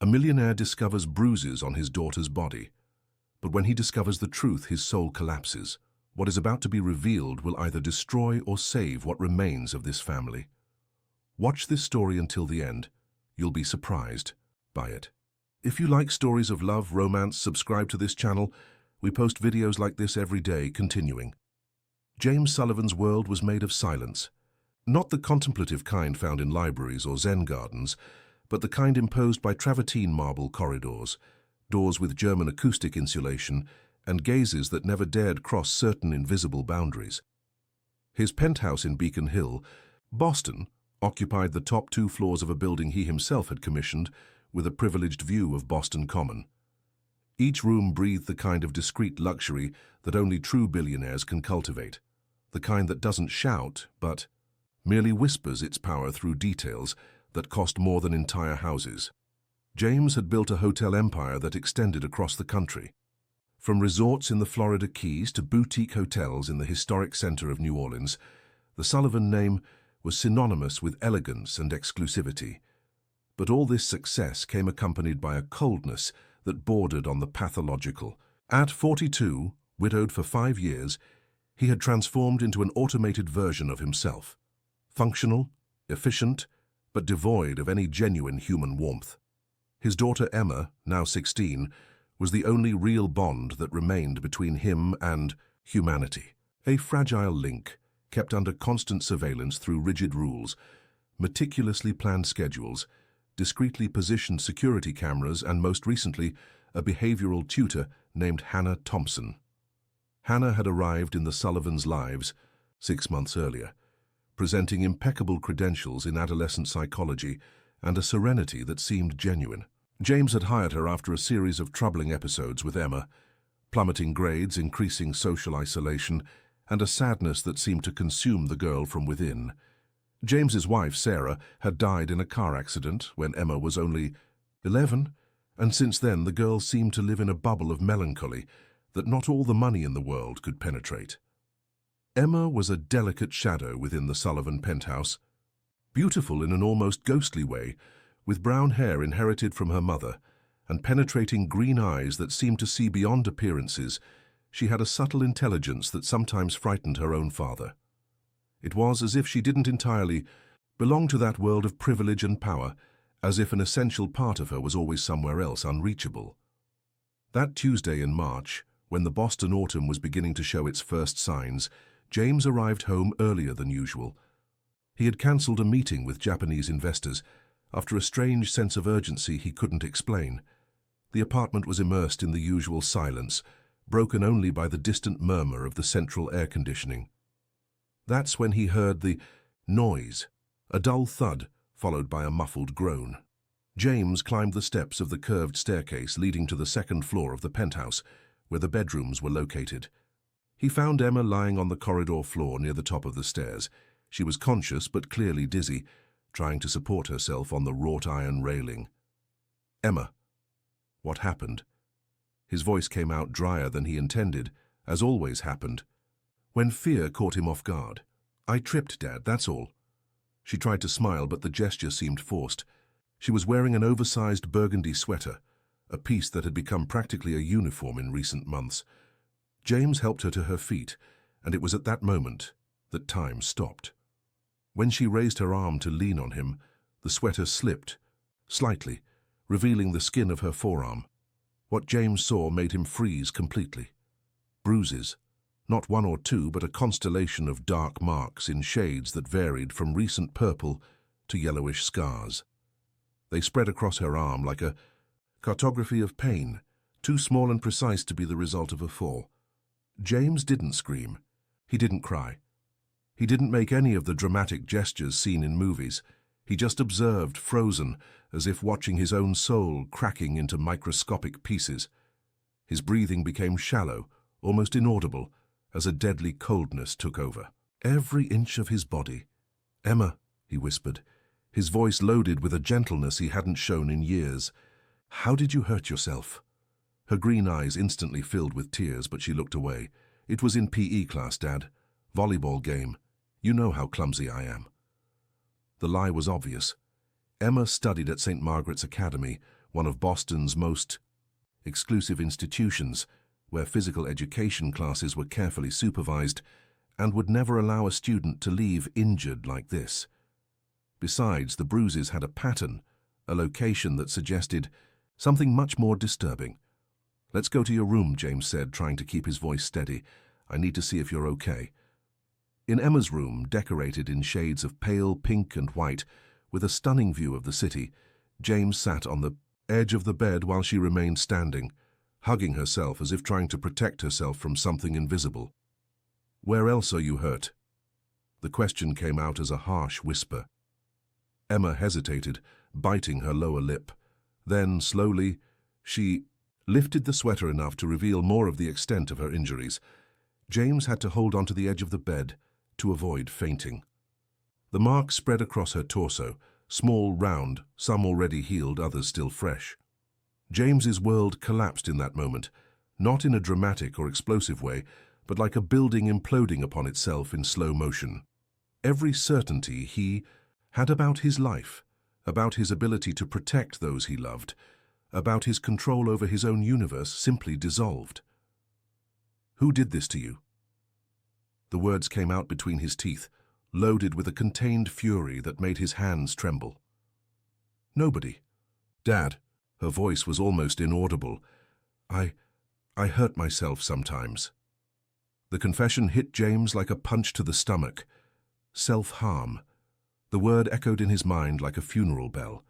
A millionaire discovers bruises on his daughter's body. But when he discovers the truth, his soul collapses. What is about to be revealed will either destroy or save what remains of this family. Watch this story until the end. You'll be surprised by it. If you like stories of love, romance, subscribe to this channel. We post videos like this every day, continuing. James Sullivan's world was made of silence. Not the contemplative kind found in libraries or Zen gardens, but the kind imposed by travertine marble corridors, doors with German acoustic insulation, and gazes that never dared cross certain invisible boundaries. His penthouse in Beacon Hill, Boston, occupied the top 2 floors of a building he himself had commissioned, with a privileged view of Boston Common. Each room breathed the kind of discreet luxury that only true billionaires can cultivate, the kind that doesn't shout, but merely whispers its power through details that cost more than entire houses. James had built a hotel empire that extended across the country. From resorts in the Florida Keys to boutique hotels in the historic center of New Orleans, the Sullivan name was synonymous with elegance and exclusivity. But all this success came accompanied by a coldness that bordered on the pathological. At 42, widowed for 5 years, he had transformed into an automated version of himself. Functional, efficient, but devoid of any genuine human warmth. His daughter Emma, now 16, was the only real bond that remained between him and humanity. A fragile link, kept under constant surveillance through rigid rules, meticulously planned schedules, discreetly positioned security cameras, and most recently, a behavioral tutor named Hannah Thompson. Hannah had arrived in the Sullivans' lives 6 months earlier, presenting impeccable credentials in adolescent psychology and a serenity that seemed genuine. James had hired her after a series of troubling episodes with Emma, plummeting grades, increasing social isolation, and a sadness that seemed to consume the girl from within. James's wife, Sarah, had died in a car accident when Emma was only 11, and since then the girl seemed to live in a bubble of melancholy that not all the money in the world could penetrate. Emma was a delicate shadow within the Sullivan penthouse, beautiful in an almost ghostly way, with brown hair inherited from her mother, and penetrating green eyes that seemed to see beyond appearances. She had a subtle intelligence that sometimes frightened her own father. It was as if she didn't entirely belong to that world of privilege and power, as if an essential part of her was always somewhere else, unreachable. That Tuesday in March, when the Boston autumn was beginning to show its first signs, James arrived home earlier than usual. He had cancelled a meeting with Japanese investors after a strange sense of urgency he couldn't explain. The apartment was immersed in the usual silence, broken only by the distant murmur of the central air conditioning. That's when he heard the noise, a dull thud followed by a muffled groan. James climbed the steps of the curved staircase leading to the 2nd floor of the penthouse, where the bedrooms were located. He found Emma lying on the corridor floor near the top of the stairs. She was conscious but clearly dizzy, trying to support herself on the wrought iron railing. "Emma, what happened?" His voice came out drier than he intended, as always happened, when fear caught him off guard. "I tripped, Dad, that's all." She tried to smile, but the gesture seemed forced. She was wearing an oversized burgundy sweater, a piece that had become practically a uniform in recent months. James helped her to her feet, and it was at that moment that time stopped. When she raised her arm to lean on him, the sweater slipped, slightly, revealing the skin of her forearm. What James saw made him freeze completely. Bruises, not 1 or 2, but a constellation of dark marks in shades that varied from recent purple to yellowish scars. They spread across her arm like a cartography of pain, too small and precise to be the result of a fall. James didn't scream. He didn't cry. He didn't make any of the dramatic gestures seen in movies. He just observed, frozen, as if watching his own soul cracking into microscopic pieces. His breathing became shallow, almost inaudible, as a deadly coldness took over. Every inch of his body. "Emma," he whispered, his voice loaded with a gentleness he hadn't shown in years. "How did you hurt yourself?" Her green eyes instantly filled with tears, but she looked away. "It was in PE class, Dad. Volleyball game. You know how clumsy I am." The lie was obvious. Emma studied at St. Margaret's Academy, one of Boston's most exclusive institutions, where physical education classes were carefully supervised and would never allow a student to leave injured like this. Besides, the Bruises had a pattern, a location that suggested something much more disturbing. "Let's go to your room," James said, trying to keep his voice steady. "I need to see if you're okay." In Emma's room, decorated in shades of pale pink and white, with a stunning view of the city, James sat on the edge of the bed while she remained standing, hugging herself as if trying to protect herself from something invisible. "Where else are you hurt?" The question came out as a harsh whisper. Emma hesitated, biting her lower lip. Then, slowly, she lifted the sweater enough to reveal more of the extent of her injuries. James had to hold onto the edge of the bed to avoid fainting. The marks spread across her torso, small, round, some already healed, others still fresh. James's world collapsed in that moment, not in a dramatic or explosive way, but like a building imploding upon itself in slow motion. Every certainty he had about his life, about his ability to protect those he loved, about his control over his own universe, simply dissolved. "Who did this to you?" The words came out between his teeth, loaded with a contained fury that made his hands tremble. "Nobody. Dad." Her voice was almost inaudible. I hurt myself sometimes." The confession hit James like a punch to the stomach. Self-harm. The word echoed in his mind like a funeral bell.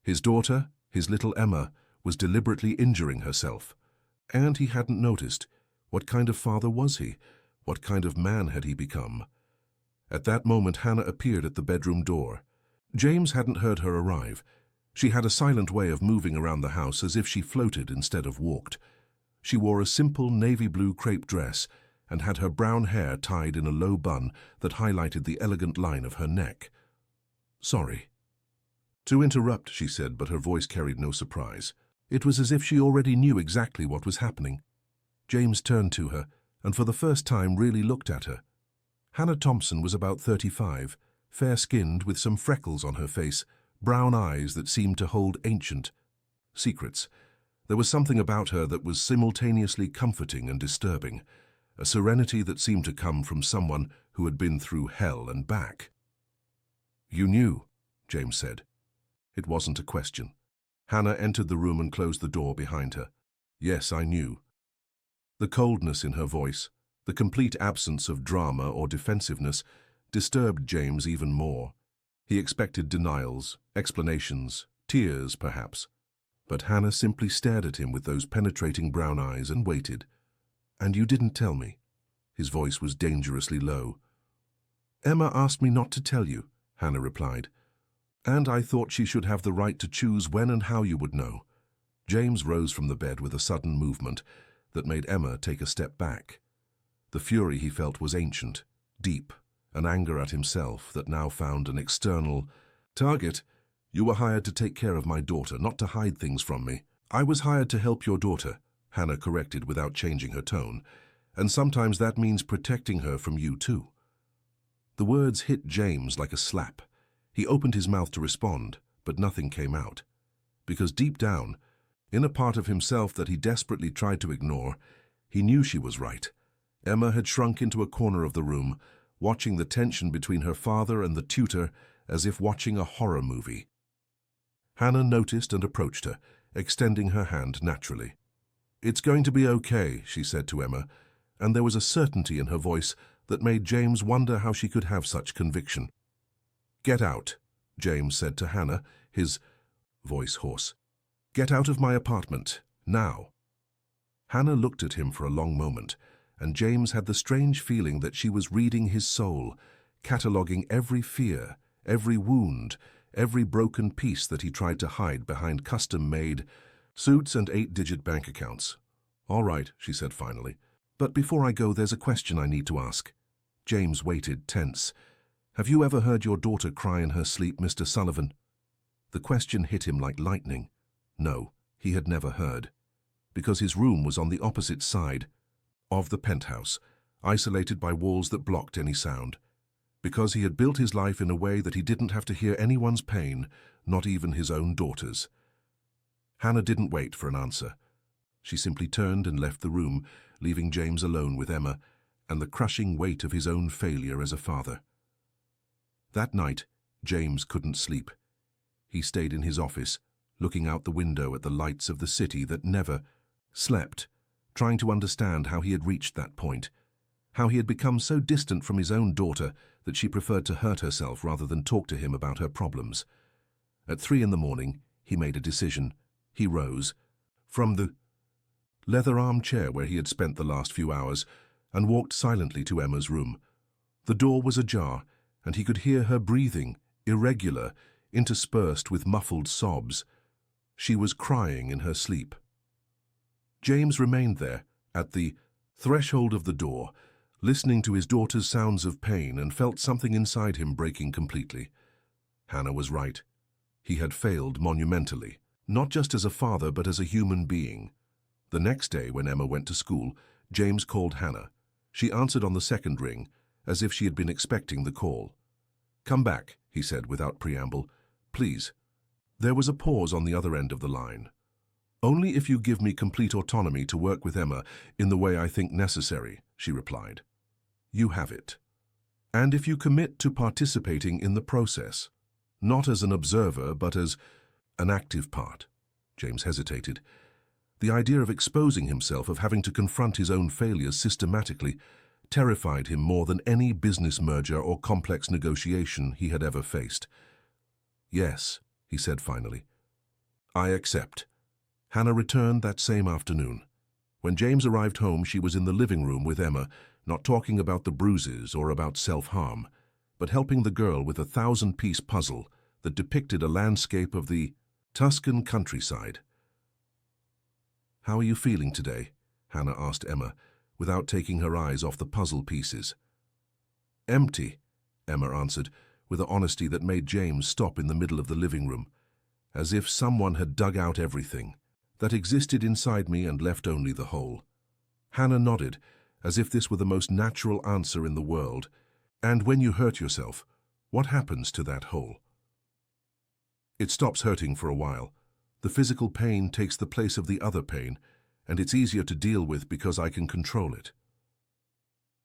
His daughter, his little Emma, was deliberately injuring herself. And he hadn't noticed. What kind of father was he? What kind of man had he become? At that moment, Hannah appeared at the bedroom door. James hadn't heard her arrive. She had a silent way of moving around the house as if she floated instead of walked. She wore a simple navy blue crepe dress and had her brown hair tied in a low bun that highlighted the elegant line of her neck. "Sorry to interrupt," she said, but her voice carried no surprise. It was as if she already knew exactly what was happening. James turned to her, and for the first time really looked at her. Hannah Thompson was about 35, fair-skinned with some freckles on her face, brown eyes that seemed to hold ancient secrets. There was something about her that was simultaneously comforting and disturbing, a serenity that seemed to come from someone who had been through hell and back. "You knew," James said. It wasn't a question. Hannah entered the room and closed the door behind her. "Yes, I knew." The coldness in her voice, the complete absence of drama or defensiveness, disturbed James even more. He expected denials, explanations, tears, perhaps. But Hannah simply stared at him with those penetrating brown eyes and waited. "And you didn't tell me." His voice was dangerously low. "Emma asked me not to tell you," Hannah replied. "And I thought she should have the right to choose when and how you would know." James rose from the bed with a sudden movement that made Emma take a step back. The fury he felt was ancient, deep, an anger at himself that now found an external target. "You were hired to take care of my daughter, not to hide things from me." "I was hired to help your daughter," Hannah corrected without changing her tone, "and sometimes that means protecting her from you too." The words hit James like a slap. He opened his mouth to respond, but nothing came out. Because deep down, in a part of himself that he desperately tried to ignore, he knew she was right. Emma had shrunk into a corner of the room, watching the tension between her father and the tutor as if watching a horror movie. Hannah noticed and approached her, extending her hand naturally. "It's going to be okay," she said to Emma, and there was a certainty in her voice that made James wonder how she could have such conviction. "Get out," James said to Hannah, his voice hoarse. "Get out of my apartment, now." Hannah looked at him for a long moment, and James had the strange feeling that she was reading his soul, cataloguing every fear, every wound, every broken piece that he tried to hide behind custom-made suits and 8-digit bank accounts. "All right," she said finally. "But before I go, there's a question I need to ask." James waited, tense. "Have you ever heard your daughter cry in her sleep, Mr. Sullivan?" The question hit him like lightning. No, he had never heard. Because his room was on the opposite side of the penthouse, isolated by walls that blocked any sound. Because he had built his life in a way that he didn't have to hear anyone's pain, not even his own daughter's. Hannah didn't wait for an answer. She simply turned and left the room, leaving James alone with Emma and the crushing weight of his own failure as a father. That night, James couldn't sleep. He stayed in his office, looking out the window at the lights of the city that never slept, trying to understand how he had reached that point, how he had become so distant from his own daughter that she preferred to hurt herself rather than talk to him about her problems. At 3 in the morning, he made a decision. He rose from the leather armchair where he had spent the last few hours and walked silently to Emma's room. The door was ajar, and he could hear her breathing, irregular, interspersed with muffled sobs. She was crying in her sleep. James remained there, at the threshold of the door, listening to his daughter's sounds of pain, and felt something inside him breaking completely. Hannah was right. He had failed monumentally, not just as a father but as a human being. The next day, when Emma went to school, James called Hannah. She answered on the second ring, as if she had been expecting the call. "Come back," he said without preamble. "Please." There was a pause on the other end of the line. "Only if you give me complete autonomy to work with Emma in the way I think necessary," she replied. "You have it. And if you commit to participating in the process, not as an observer but as an active part." James hesitated. The idea of exposing himself, of having to confront his own failures systematically, terrified him more than any business merger or complex negotiation he had ever faced. "Yes," he said finally. "I accept." Hannah returned that same afternoon. When James arrived home, she was in the living room with Emma, not talking about the bruises or about self-harm, but helping the girl with a 1,000-piece puzzle that depicted a landscape of the Tuscan countryside. "How are you feeling today?" Hannah asked Emma, without taking her eyes off the puzzle pieces. "Empty," Emma answered, with an honesty that made James stop in the middle of the living room, as if someone had dug out everything that existed inside me and left only the hole. Hannah nodded, as if this were the most natural answer in the world. "And when you hurt yourself, what happens to that hole?" "It stops hurting for a while. The physical pain takes the place of the other pain, and it's easier to deal with because I can control it."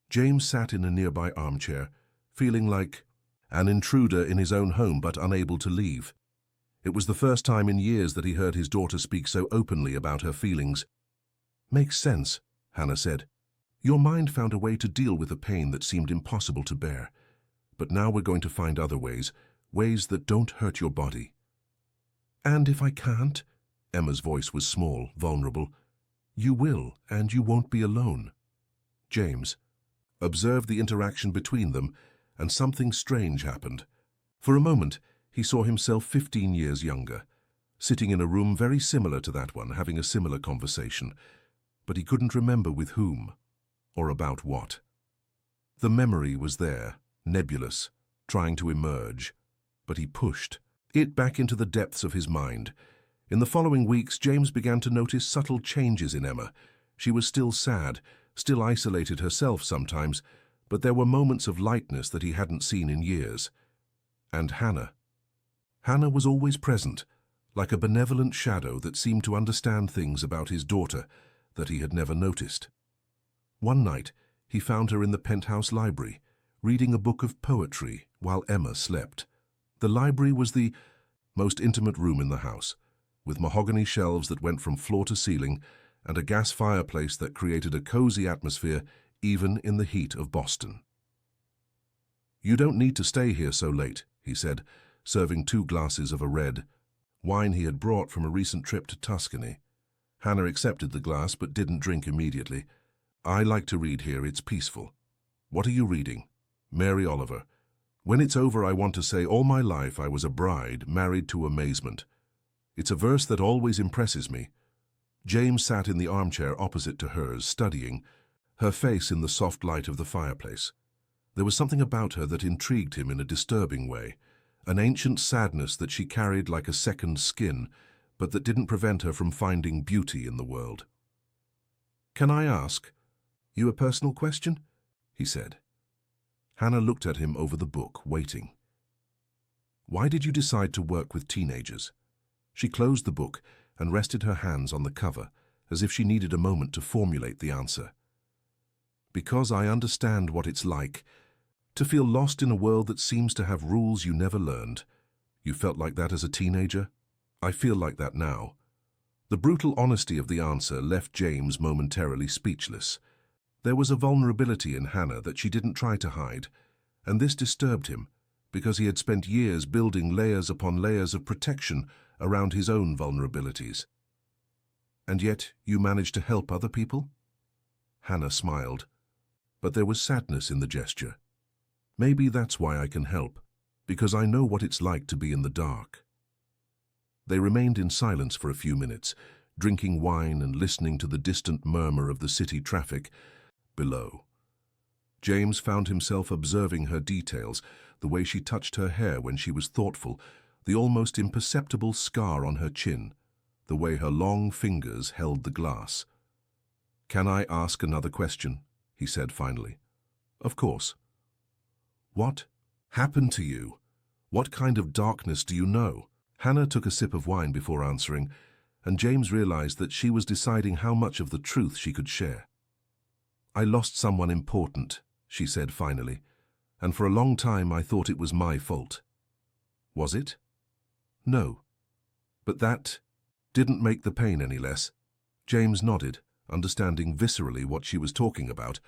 James sat in a nearby armchair, feeling like an intruder in his own home but unable to leave. It was the first time in years that he heard his daughter speak so openly about her feelings. "Makes sense," Hannah said. "Your mind found a way to deal with a pain that seemed impossible to bear. But now we're going to find other ways, ways that don't hurt your body." "And if I can't?" Emma's voice was small, vulnerable. "You will, and you won't be alone." James observed the interaction between them, and something strange happened. For a moment, he saw himself 15 years younger, sitting in a room very similar to that one, having a similar conversation, but he couldn't remember with whom, or about what. The memory was there, nebulous, trying to emerge, but he pushed it back into the depths of his mind. In the following weeks, James began to notice subtle changes in Emma. She was still sad, still isolated herself sometimes, but there were moments of lightness that he hadn't seen in years. And Hannah. Hannah was always present, like a benevolent shadow that seemed to understand things about his daughter that he had never noticed. One night, he found her in the penthouse library, reading a book of poetry while Emma slept. The library was the most intimate room in the house, with mahogany shelves that went from floor to ceiling and a gas fireplace that created a cozy atmosphere even in the heat of Boston. "You don't need to stay here so late," he said, serving 2 glasses of a red wine he had brought from a recent trip to Tuscany. Hannah accepted the glass but didn't drink immediately. "I like to read here, it's peaceful." "What are you reading?" "Mary Oliver. When it's over, I want to say all my life I was a bride, married to amazement." It's a verse that always impresses me. James sat in the armchair opposite to hers, studying, her face in the soft light of the fireplace. There was something about her that intrigued him in a disturbing way, an ancient sadness that she carried like a second skin, but that didn't prevent her from finding beauty in the world. "Can I ask you a personal question?" he said. Hannah looked at him over the book, waiting. "Why did you decide to work with teenagers?" She closed the book, and rested her hands on the cover, as if she needed a moment to formulate the answer. "Because I understand what it's like to feel lost in a world that seems to have rules you never learned. You felt like that as a teenager? I feel like that now." The brutal honesty of the answer left James momentarily speechless. There was a vulnerability in Hannah that she didn't try to hide, and this disturbed him, because he had spent years building layers upon layers of protection around his own vulnerabilities. "And yet you managed to help other people?" Hannah smiled, but there was sadness in the gesture. "Maybe that's why I can help, because I know what it's like to be in the dark." They remained in silence for a few minutes, drinking wine and listening to the distant murmur of the city traffic below. James found himself observing her details, the way she touched her hair when she was thoughtful, the almost imperceptible scar on her chin, the way her long fingers held the glass. "Can I ask another question?" he said finally. "Of course." "What happened to you? What kind of darkness do you know?" Hannah took a sip of wine before answering, and James realized that she was deciding how much of the truth she could share. "I lost someone important," she said finally, "and for a long time I thought it was my fault." "Was it?" "No. But that didn't make the pain any less." James nodded, understanding viscerally what she was talking about.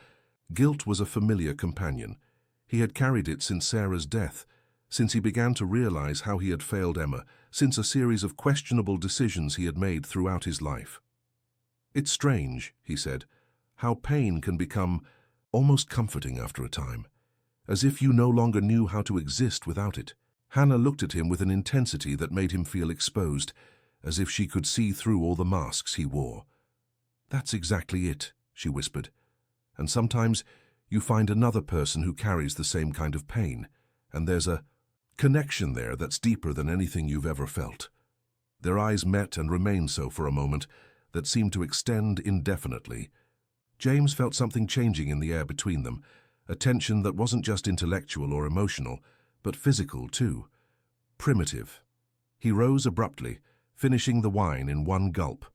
Guilt was a familiar companion. He had carried it since Sarah's death, since he began to realize how he had failed Emma, since a series of questionable decisions he had made throughout his life. "It's strange," he said, "how pain can become almost comforting after a time, as if you no longer knew how to exist without it." Hannah looked at him with an intensity that made him feel exposed, as if she could see through all the masks he wore. "That's exactly it," she whispered. "And sometimes you find another person who carries the same kind of pain, and there's a connection there that's deeper than anything you've ever felt." Their eyes met and remained so for a moment that seemed to extend indefinitely. James felt something changing in the air between them, a tension that wasn't just intellectual or emotional, but physical too. Primitive. He rose abruptly, finishing the wine in one gulp.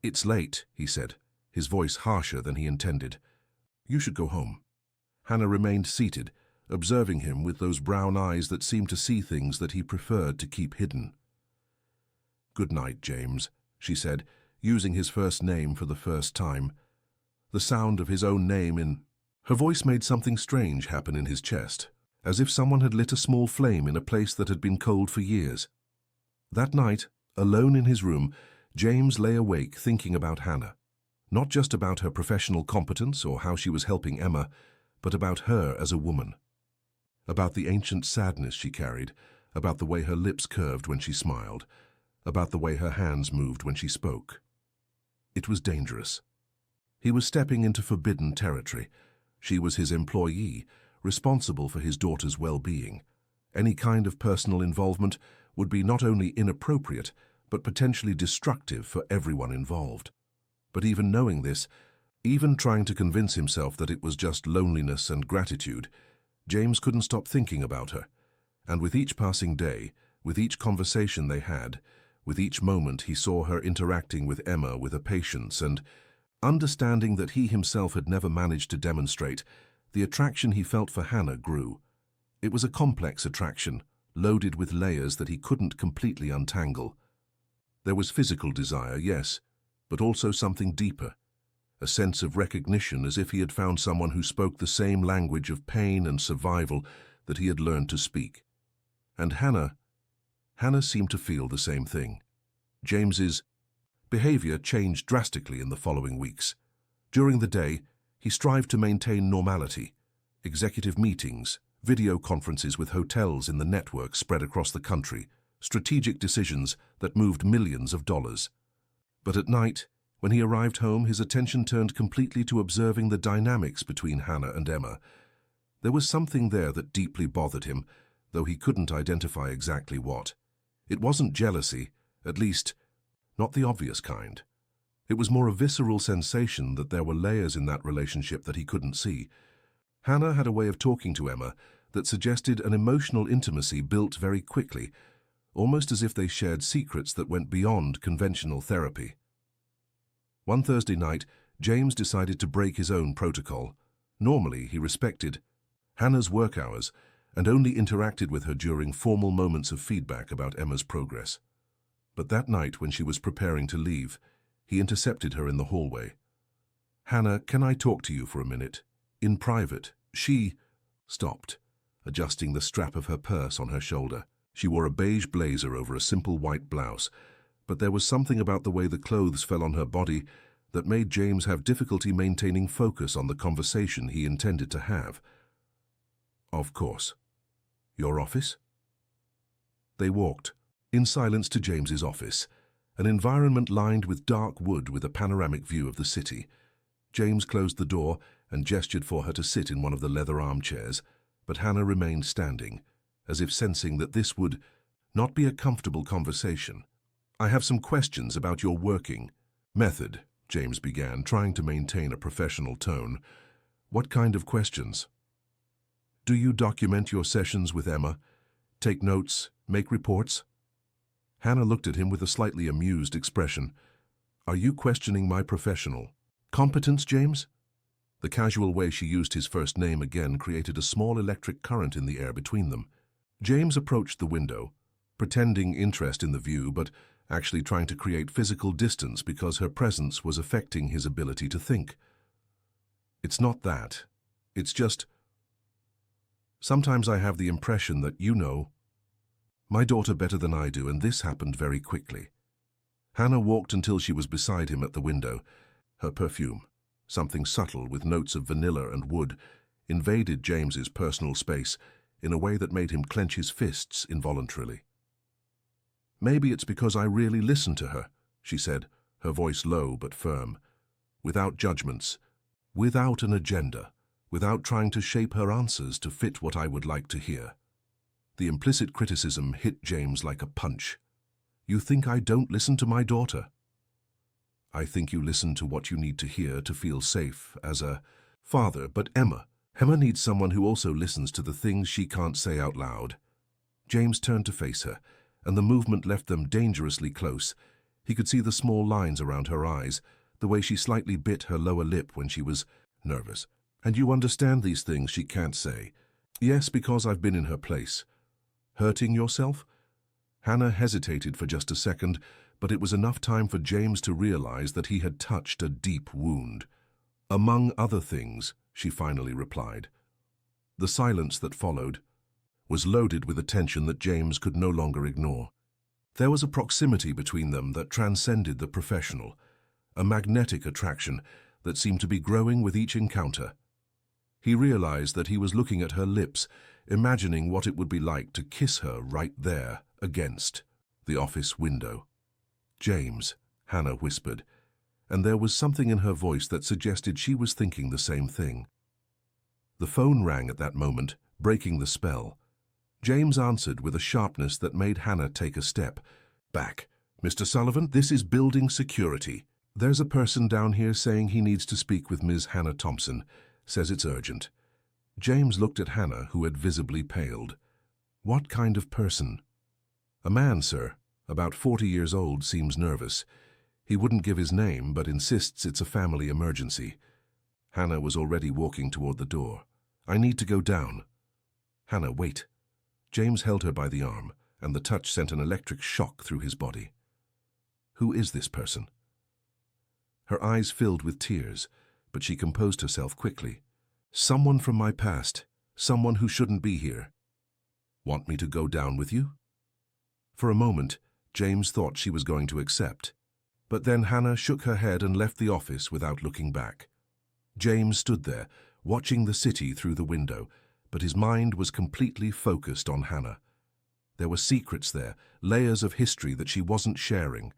"It's late," he said, his voice harsher than he intended. "You should go home." Hannah remained seated, observing him with those brown eyes that seemed to see things that he preferred to keep hidden. "Good night, James," she said, using his first name for the first time. The sound of his own name in her voice made something strange happen in his chest, as if someone had lit a small flame in a place that had been cold for years. That night, alone in his room, James lay awake thinking about Hannah. Not just about her professional competence or how she was helping Emma, but about her as a woman. About the ancient sadness she carried, about the way her lips curved when she smiled, about the way her hands moved when she spoke. It was dangerous. He was stepping into forbidden territory. She was his employee, responsible for his daughter's well-being. Any kind of personal involvement would be not only inappropriate, but potentially destructive for everyone involved. But even knowing this, even trying to convince himself that it was just loneliness and gratitude, James couldn't stop thinking about her. And with each passing day, with each conversation they had, with each moment he saw her interacting with Emma with a patience and understanding that he himself had never managed to demonstrate, the attraction he felt for Hannah grew. It was a complex attraction, loaded with layers that he couldn't completely untangle. There was physical desire, yes, but also something deeper, a sense of recognition, as if he had found someone who spoke the same language of pain and survival that he had learned to speak. And Hannah seemed to feel the same thing. James's behavior changed drastically in the following weeks. During the day, he strived to maintain normality. Executive meetings, video conferences with hotels in the network spread across the country, strategic decisions that moved millions of dollars. But at night, when he arrived home, his attention turned completely to observing the dynamics between Hannah and Emma. There was something there that deeply bothered him, though he couldn't identify exactly what. It wasn't jealousy, at least, not the obvious kind. It was more a visceral sensation that there were layers in that relationship that he couldn't see. Hannah had a way of talking to Emma that suggested an emotional intimacy built very quickly, almost as if they shared secrets that went beyond conventional therapy. One Thursday night, James decided to break his own protocol. Normally, he respected Hannah's work hours and only interacted with her during formal moments of feedback about Emma's progress. But that night, when she was preparing to leave, he intercepted her in the hallway. "Hannah, can I talk to you for a minute? In private." She stopped, adjusting the strap of her purse on her shoulder. She wore a beige blazer over a simple white blouse, but there was something about the way the clothes fell on her body that made James have difficulty maintaining focus on the conversation he intended to have. "Of course. Your office?" They walked in silence to James's office, an environment lined with dark wood with a panoramic view of the city. James closed the door and gestured for her to sit in one of the leather armchairs, but Hannah remained standing, as if sensing that this would not be a comfortable conversation. "I have some questions about your working method," James began, trying to maintain a professional tone. "What kind of questions? Do you document your sessions with Emma? Take notes? Make reports?" Hannah looked at him with a slightly amused expression. "Are you questioning my professional competence, James?" The casual way she used his first name again created a small electric current in the air between them. James approached the window, pretending interest in the view, but actually trying to create physical distance because her presence was affecting his ability to think. "It's not that. It's just, sometimes I have the impression that you know my daughter better than I do, and this happened very quickly." Hannah walked until she was beside him at the window. Her perfume, something subtle with notes of vanilla and wood, invaded James's personal space in a way that made him clench his fists involuntarily. "Maybe it's because I really listen to her," she said, her voice low but firm, without judgments, without an agenda, without trying to shape her answers to fit what I would like to hear. The implicit criticism hit James like a punch. "You think I don't listen to my daughter?" "I think you listen to what you need to hear to feel safe as a father, but Emma needs someone who also listens to the things she can't say out loud." James turned to face her, and the movement left them dangerously close. He could see the small lines around her eyes, the way she slightly bit her lower lip when she was nervous. "And you understand these things she can't say?" "Yes, because I've been in her place." "Hurting yourself?" Hannah hesitated for just a second, but it was enough time for James to realize that he had touched a deep wound. "Among other things," she finally replied. The silence that followed was loaded with a tension that James could no longer ignore. There was a proximity between them that transcended the professional, a magnetic attraction that seemed to be growing with each encounter. He realized that he was looking at her lips, imagining what it would be like to kiss her right there against the office window. "James," Hannah whispered, and there was something in her voice that suggested she was thinking the same thing. The phone rang at that moment, breaking the spell. James answered with a sharpness that made Hannah take a step back. "Mr. Sullivan, this is building security. There's a person down here saying he needs to speak with Ms. Hannah Thompson. Says it's urgent." James looked at Hannah, who had visibly paled. "What kind of person?" "A man, sir. About 40 years old, seems nervous. He wouldn't give his name, but insists it's a family emergency." Hannah was already walking toward the door. "I need to go down." "Hannah, wait." James held her by the arm, and the touch sent an electric shock through his body. "Who is this person?" Her eyes filled with tears, but she composed herself quickly. "Someone from my past, someone who shouldn't be here." "Want me to go down with you?" For a moment, James thought she was going to accept. But then Hannah shook her head and left the office without looking back. James stood there, watching the city through the window, but his mind was completely focused on Hannah. There were secrets there, layers of history that she wasn't sharing.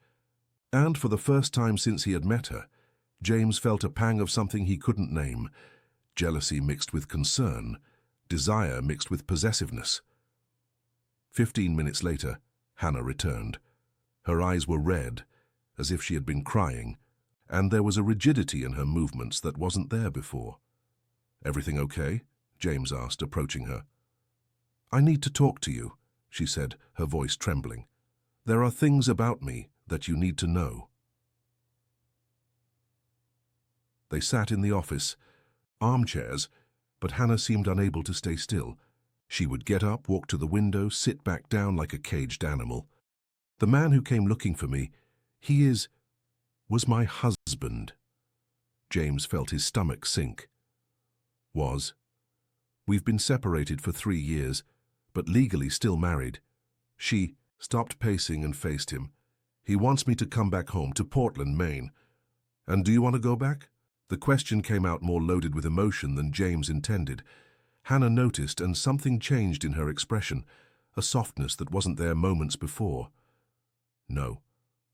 And for the first time since he had met her, James felt a pang of something he couldn't name, jealousy mixed with concern, desire mixed with possessiveness. 15 minutes later, Hannah returned. Her eyes were red, as if she had been crying, and there was a rigidity in her movements that wasn't there before. "Everything okay?" James asked, approaching her. "I need to talk to you," she said, her voice trembling. "There are things about me that you need to know." They sat in the office, armchairs, but Hannah seemed unable to stay still. She would get up, walk to the window, sit back down like a caged animal. "The man who came looking for me, was my husband." James felt his stomach sink. "Was? We've been separated for 3 years, but legally still married." She stopped pacing and faced him. "He wants me to come back home, to Portland, Maine." "And do you want to go back?" The question came out more loaded with emotion than James intended. Hannah noticed, and something changed in her expression, a softness that wasn't there moments before. "No,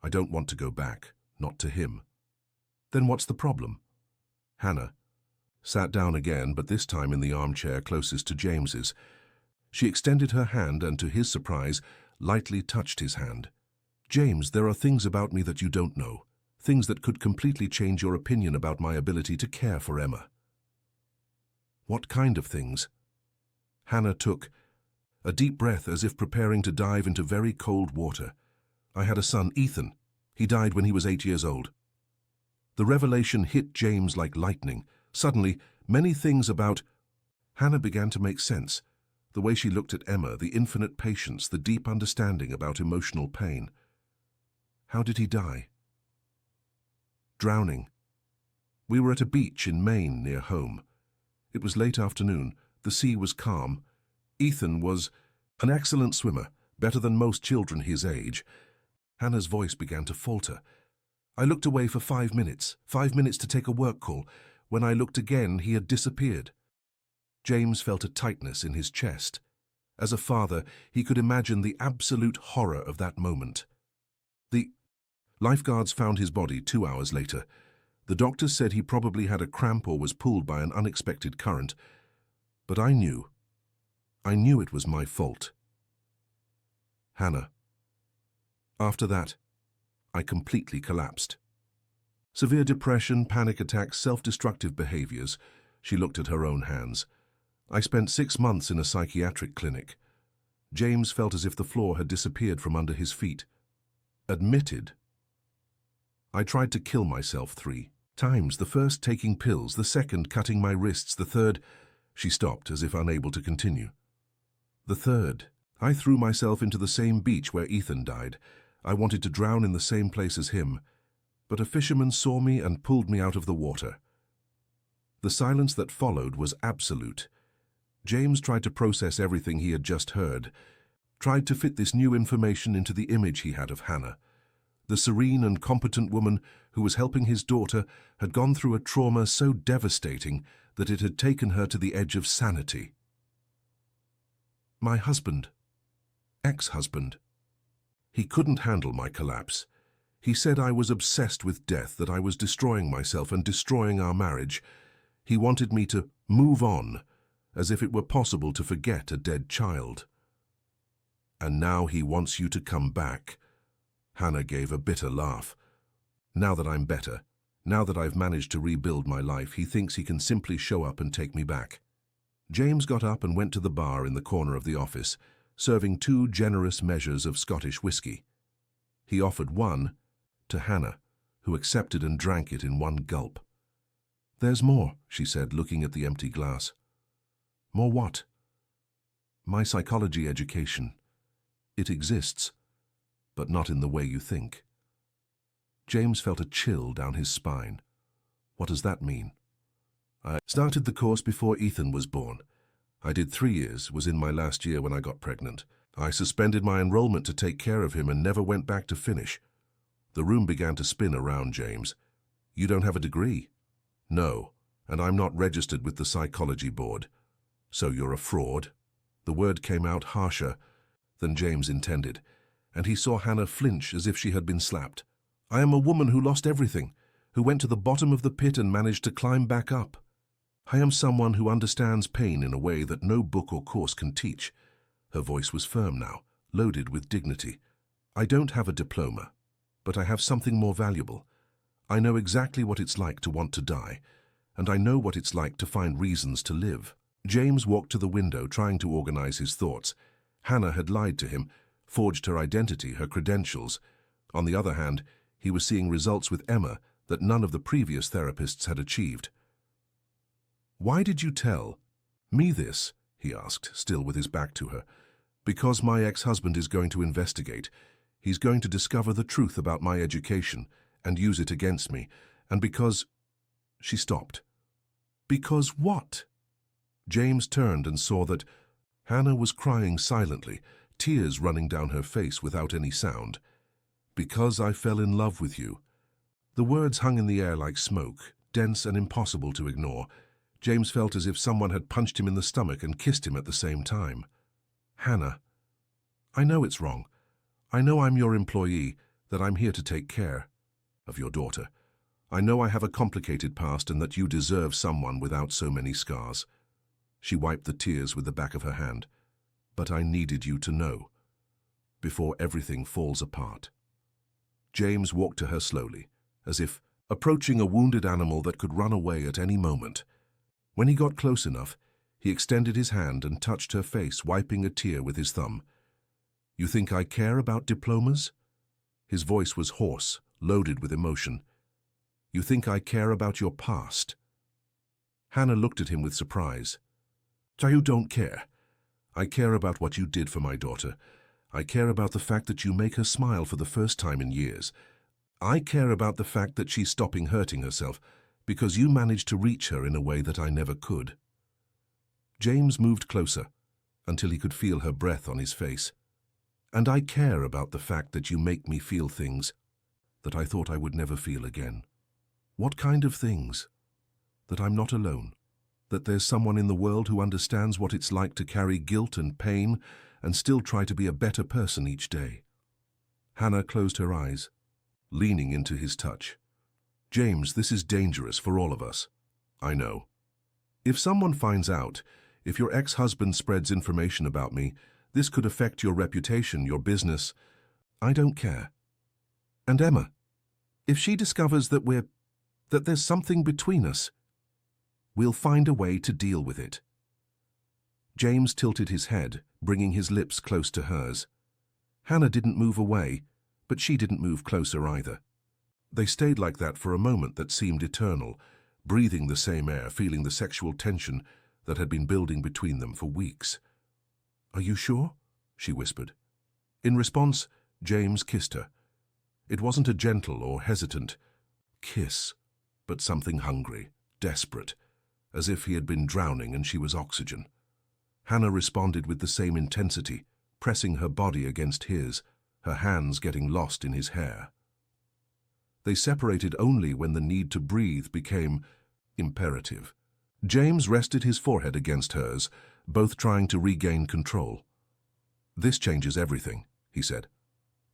I don't want to go back, not to him." "Then what's the problem?" Hannah sat down again, but this time in the armchair closest to James's. She extended her hand and, to his surprise, lightly touched his hand. "James, there are things about me that you don't know. Things that could completely change your opinion about my ability to care for Emma." "What kind of things?" Hannah took a deep breath as if preparing to dive into very cold water. "I had a son, Ethan. He died when he was 8 years old." The revelation hit James like lightning. Suddenly, many things about Hannah began to make sense. The way she looked at Emma, the infinite patience, the deep understanding about emotional pain. "How did he die?" "Drowning. We were at a beach in Maine near home. It was late afternoon. The sea was calm. Ethan was an excellent swimmer, better than most children his age." Hannah's voice began to falter. "I looked away for 5 minutes, 5 minutes to take a work call. When I looked again, he had disappeared." James felt a tightness in his chest. As a father, he could imagine the absolute horror of that moment. The lifeguards found his body 2 hours later. The doctors said he probably had a cramp or was pulled by an unexpected current. But I knew it was my fault. Hannah. After that, I completely collapsed. Severe depression, panic attacks, self-destructive behaviors. She looked at her own hands. I spent 6 months in a psychiatric clinic. James felt as if the floor had disappeared from under his feet. Admitted. I tried to kill myself 3 times, the first taking pills, the second cutting my wrists, the third— She stopped as if unable to continue. "The third, I threw myself into the same beach where Ethan died. I wanted to drown in the same place as him, but a fisherman saw me and pulled me out of the water." The silence that followed was absolute. James tried to process everything he had just heard, tried to fit this new information into the image he had of Hannah. The serene and competent woman who was helping his daughter had gone through a trauma so devastating that it had taken her to the edge of sanity. "My husband. Ex-husband. He couldn't handle my collapse. He said I was obsessed with death, that I was destroying myself and destroying our marriage. He wanted me to move on, as if it were possible to forget a dead child. And now he wants you to come back." Hannah gave a bitter laugh. "Now that I'm better, now that I've managed to rebuild my life, he thinks he can simply show up and take me back." James got up and went to the bar in the corner of the office, serving 2 generous measures of Scottish whiskey. He offered one to Hannah, who accepted and drank it in one gulp. "There's more," she said, looking at the empty glass. "More what?" "My psychology education. It exists, but not in the way you think." James felt a chill down his spine. "What does that mean?" "I started the course before Ethan was born. I did 3 years, was in my last year when I got pregnant. I suspended my enrollment to take care of him and never went back to finish." The room began to spin around James. "You don't have a degree?" "No, and I'm not registered with the psychology board." "So you're a fraud?" The word came out harsher than James intended, and he saw Hannah flinch as if she had been slapped. "I am a woman who lost everything, who went to the bottom of the pit and managed to climb back up. I am someone who understands pain in a way that no book or course can teach." Her voice was firm now, loaded with dignity. "I don't have a diploma, but I have something more valuable. I know exactly what it's like to want to die, and I know what it's like to find reasons to live." James walked to the window, trying to organize his thoughts. Hannah had lied to him, forged her identity, her credentials. On the other hand, he was seeing results with Emma that none of the previous therapists had achieved. "Why did you tell me this?" he asked, still with his back to her. "Because my ex-husband is going to investigate. He's going to discover the truth about my education and use it against me. And because—" She stopped. "Because what?" James turned and saw that Hannah was crying silently, tears running down her face without any sound. "Because I fell in love with you." The words hung in the air like smoke, dense and impossible to ignore. James felt as if someone had punched him in the stomach and kissed him at the same time. "Hannah, I know it's wrong. I know I'm your employee, that I'm here to take care of your daughter. I know I have a complicated past and that you deserve someone without so many scars." She wiped the tears with the back of her hand. "But I needed you to know, before everything falls apart." James walked to her slowly, as if approaching a wounded animal that could run away at any moment. When he got close enough, he extended his hand and touched her face, wiping a tear with his thumb. "You think I care about diplomas?" His voice was hoarse, loaded with emotion. "You think I care about your past?" Hannah looked at him with surprise. "You don't care. I care about what you did for my daughter. I care about the fact that you make her smile for the first time in years. I care about the fact that she's stopping hurting herself because you managed to reach her in a way that I never could." James moved closer until he could feel her breath on his face. "And I care about the fact that you make me feel things that I thought I would never feel again." "What kind of things?" "That I'm not alone. That there's someone in the world who understands what it's like to carry guilt and pain and still try to be a better person each day." Hannah closed her eyes, leaning into his touch. "James, this is dangerous for all of us." "I know. If someone finds out, if your ex-husband spreads information about me, this could affect your reputation, your business. I don't care. And Emma, if she discovers that there's something between us, we'll find a way to deal with it." James tilted his head, bringing his lips close to hers. Hannah didn't move away, but she didn't move closer either. They stayed like that for a moment that seemed eternal, breathing the same air, feeling the sexual tension that had been building between them for weeks. "Are you sure?" she whispered. In response, James kissed her. It wasn't a gentle or hesitant kiss, but something hungry, desperate, as if he had been drowning and she was oxygen. Hannah responded with the same intensity, pressing her body against his, her hands getting lost in his hair. They separated only when the need to breathe became imperative. James rested his forehead against hers, both trying to regain control. "This changes everything," he said.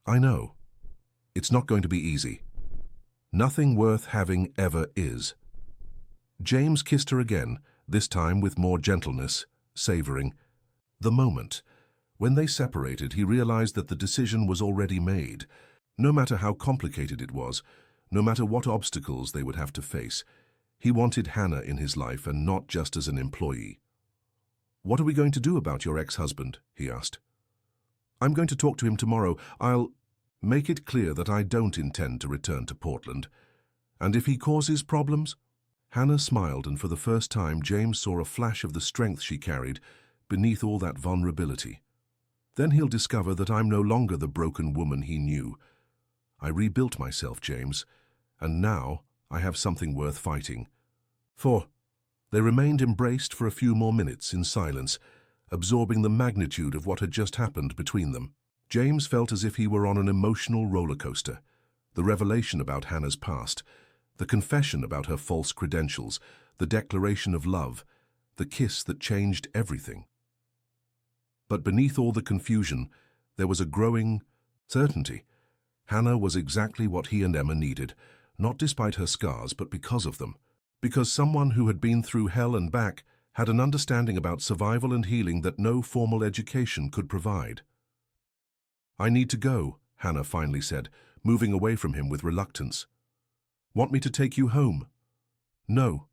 "I know. It's not going to be easy. Nothing worth having ever is." James kissed her again, this time with more gentleness, savoring the moment. When they separated, he realized that the decision was already made. No matter how complicated it was, no matter what obstacles they would have to face, he wanted Hannah in his life and not just as an employee. "What are we going to do about your ex-husband?" he asked. "I'm going to talk to him tomorrow. I'll make it clear that I don't intend to return to Portland. And if he causes problems—" Hannah smiled, and for the first time James saw a flash of the strength she carried beneath all that vulnerability. "Then he'll discover that I'm no longer the broken woman he knew. I rebuilt myself, James, and now I have something worth fighting for." They remained embraced for a few more minutes in silence, absorbing the magnitude of what had just happened between them. James felt as if he were on an emotional roller coaster. The revelation about Hannah's past, the confession about her false credentials, the declaration of love, the kiss that changed everything. But beneath all the confusion, there was a growing certainty. Hannah was exactly what he and Emma needed, not despite her scars, but because of them. Because someone who had been through hell and back had an understanding about survival and healing that no formal education could provide. "I need to go," Hannah finally said, moving away from him with reluctance. "Want me to take you home?" "No.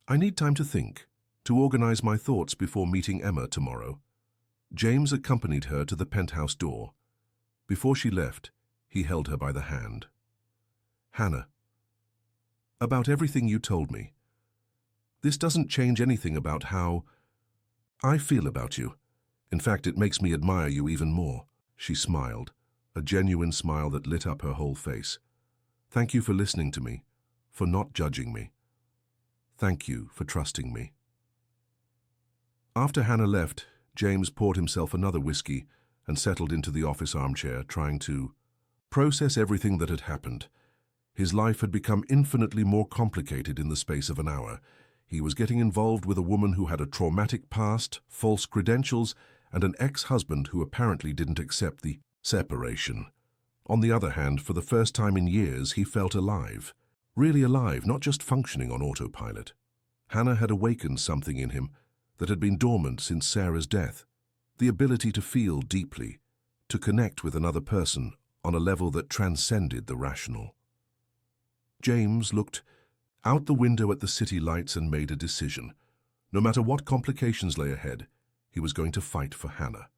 I need time to think, to organize my thoughts before meeting Emma tomorrow." James accompanied her to the penthouse door. Before she left, he held her by the hand. "Hannah, about everything you told me, this doesn't change anything about how I feel about you. In fact, it makes me admire you even more." She smiled, a genuine smile that lit up her whole face. "Thank you for listening to me, for not judging me. Thank you for trusting me." After Hannah left, James poured himself another whiskey and settled into the office armchair, trying to process everything that had happened. His life had become infinitely more complicated in the space of an hour. He was getting involved with a woman who had a traumatic past, false credentials, and an ex-husband who apparently didn't accept the separation. On the other hand, for the first time in years, he felt alive. Really alive, not just functioning on autopilot. Hannah had awakened something in him that had been dormant since Sarah's death. The ability to feel deeply, to connect with another person on a level that transcended the rational. James looked out the window at the city lights and made a decision. No matter what complications lay ahead, he was going to fight for Hannah.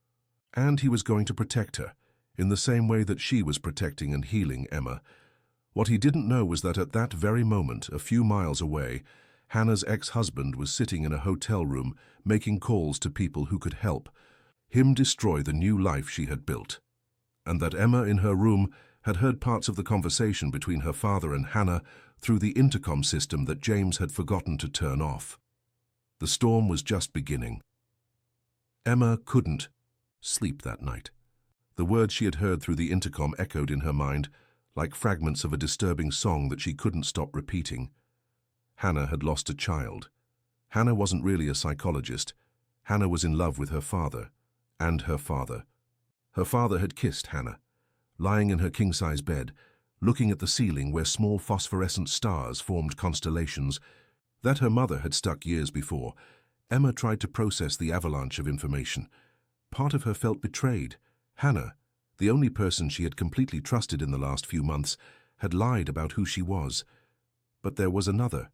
And he was going to protect her, in the same way that she was protecting and healing Emma. What he didn't know was that at that very moment, a few miles away, Hannah's ex-husband was sitting in a hotel room making calls to people who could help him destroy the new life she had built. And that Emma in her room had heard parts of the conversation between her father and Hannah through the intercom system that James had forgotten to turn off. The storm was just beginning. Emma couldn't sleep that night. The words she had heard through the intercom echoed in her mind, like fragments of a disturbing song that she couldn't stop repeating. Hannah had lost a child. Hannah wasn't really a psychologist. Hannah was in love with her father, and her father. Her father had kissed Hannah, lying in her king-size bed, looking at the ceiling where small phosphorescent stars formed constellations that her mother had stuck years before. Emma tried to process the avalanche of information. Part of her felt betrayed. Hannah, the only person she had completely trusted in the last few months, had lied about who she was. But there was another,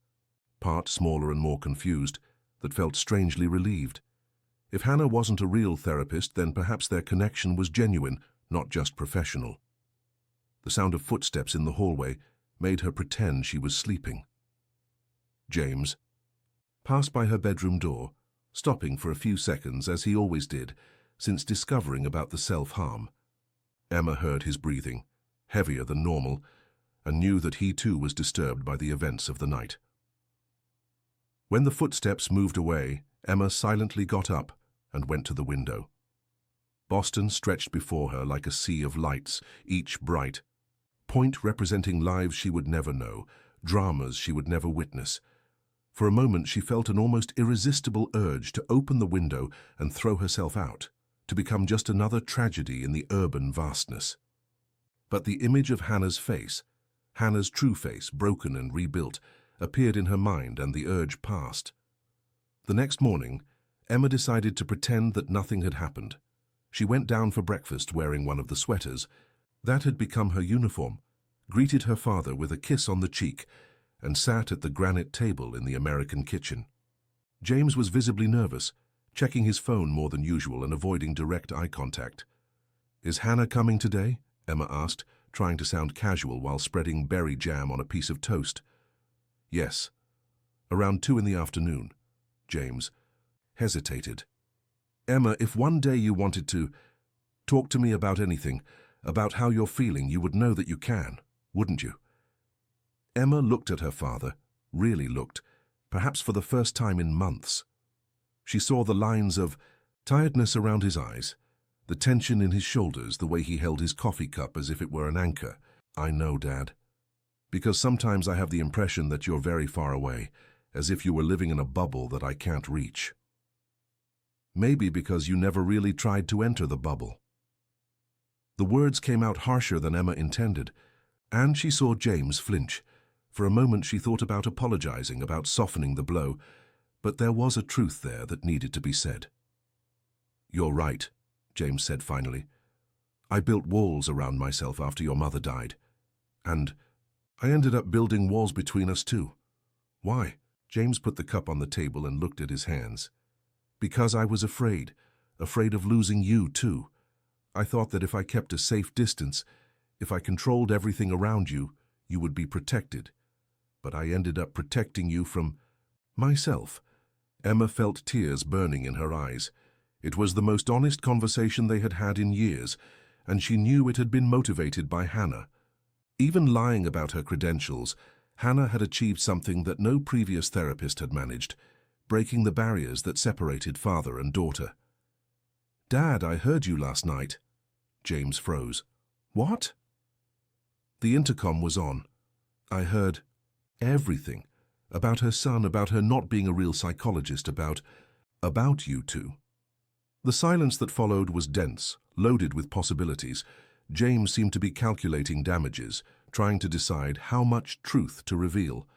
part smaller and more confused, that felt strangely relieved. If Hannah wasn't a real therapist, then perhaps their connection was genuine, not just professional. The sound of footsteps in the hallway made her pretend she was sleeping. James passed by her bedroom door, stopping for a few seconds as he always did, since discovering about the self-harm. Emma heard his breathing, heavier than normal, and knew that he too was disturbed by the events of the night. When the footsteps moved away, Emma silently got up and went to the window. Boston stretched before her like a sea of lights, each bright, point representing lives she would never know, dramas she would never witness. For a moment she felt an almost irresistible urge to open the window and throw herself out, to become just another tragedy in the urban vastness. But the image of Hannah's face, Hannah's true face, broken and rebuilt, appeared in her mind, and the urge passed. The next morning, Emma decided to pretend that nothing had happened. She went down for breakfast wearing one of the sweaters that had become her uniform, greeted her father with a kiss on the cheek, and sat at the granite table in the American kitchen. James was visibly nervous, checking his phone more than usual and avoiding direct eye contact. "Is Hannah coming today?" Emma asked, trying to sound casual while spreading berry jam on a piece of toast. "Yes, around 2 in the afternoon." James hesitated. "Emma, if one day you wanted to talk to me about anything, about how you're feeling, you would know that you can, wouldn't you?" Emma looked at her father, really looked, perhaps for the first time in months. She saw the lines of tiredness around his eyes, the tension in his shoulders, the way he held his coffee cup as if it were an anchor. "I know, Dad. Because sometimes I have the impression that you're very far away, as if you were living in a bubble that I can't reach. Maybe because you never really tried to enter the bubble." The words came out harsher than Emma intended, and she saw James flinch. For a moment she thought about apologizing, about softening the blow, but there was a truth there that needed to be said. "You're right," James said finally. "I built walls around myself after your mother died. And I ended up building walls between us too." "Why?" James put the cup on the table and looked at his hands. "Because I was afraid. afraid of losing you too. I thought that if I kept a safe distance, if I controlled everything around you, you would be protected. But I ended up protecting you from myself." Emma felt tears burning in her eyes. It was the most honest conversation they had had in years, and she knew it had been motivated by Hannah. Even lying about her credentials, Hannah had achieved something that no previous therapist had managed, breaking the barriers that separated father and daughter. "Dad, I heard you last night." James froze. "What?" The intercom was on. "I heard everything. About her son, about her not being a real psychologist, about you two." The silence that followed was dense, loaded with possibilities. James seemed to be calculating damages, trying to decide how much truth to reveal.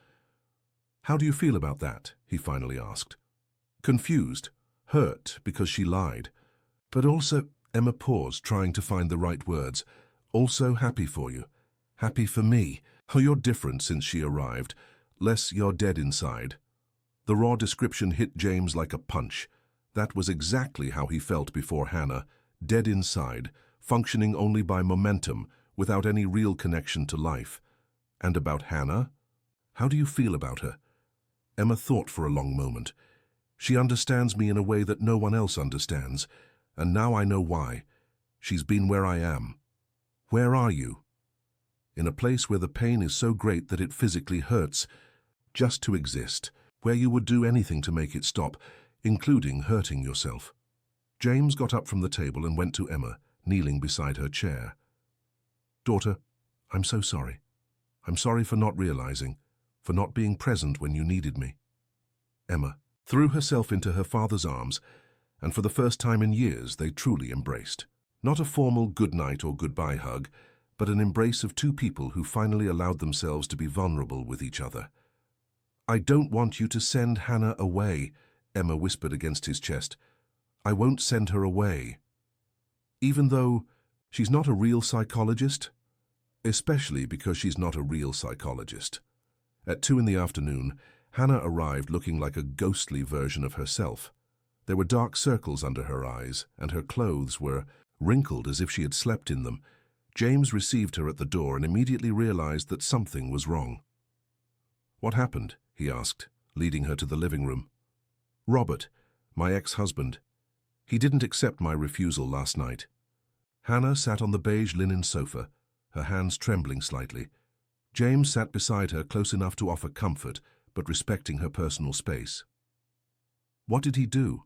"How do you feel about that?" he finally asked. Confused, hurt because she lied. But also, Emma paused, trying to find the right words. "Also happy for you. Happy for me. Oh, you're different since she arrived. Less you're dead inside." The raw description hit James like a punch. That was exactly how he felt before Hannah, dead inside, functioning only by momentum, without any real connection to life. And about Hannah? How do you feel about her? Emma thought for a long moment. She understands me in a way that no one else understands, and now I know why. She's been where I am. Where are you? In a place where the pain is so great that it physically hurts, just to exist, where you would do anything to make it stop, including hurting yourself. James got up from the table and went to Emma, kneeling beside her chair. "Daughter, I'm so sorry. I'm sorry for not realizing, for not being present when you needed me." Emma threw herself into her father's arms, and for the first time in years they truly embraced. Not a formal good-night or goodbye hug, but an embrace of two people who finally allowed themselves to be vulnerable with each other. "I don't want you to send Hannah away," Emma whispered against his chest. "I won't send her away. Even though she's not a real psychologist, especially because she's not a real psychologist." At 2 in the afternoon, Hannah arrived looking like a ghostly version of herself. There were dark circles under her eyes, and her clothes were wrinkled as if she had slept in them. James received her at the door and immediately realized that something was wrong. "What happened?" he asked, leading her to the living room. "Robert, my ex-husband. He didn't accept my refusal last night." Hannah sat on the beige linen sofa, her hands trembling slightly. James sat beside her, close enough to offer comfort, but respecting her personal space. "What did he do?"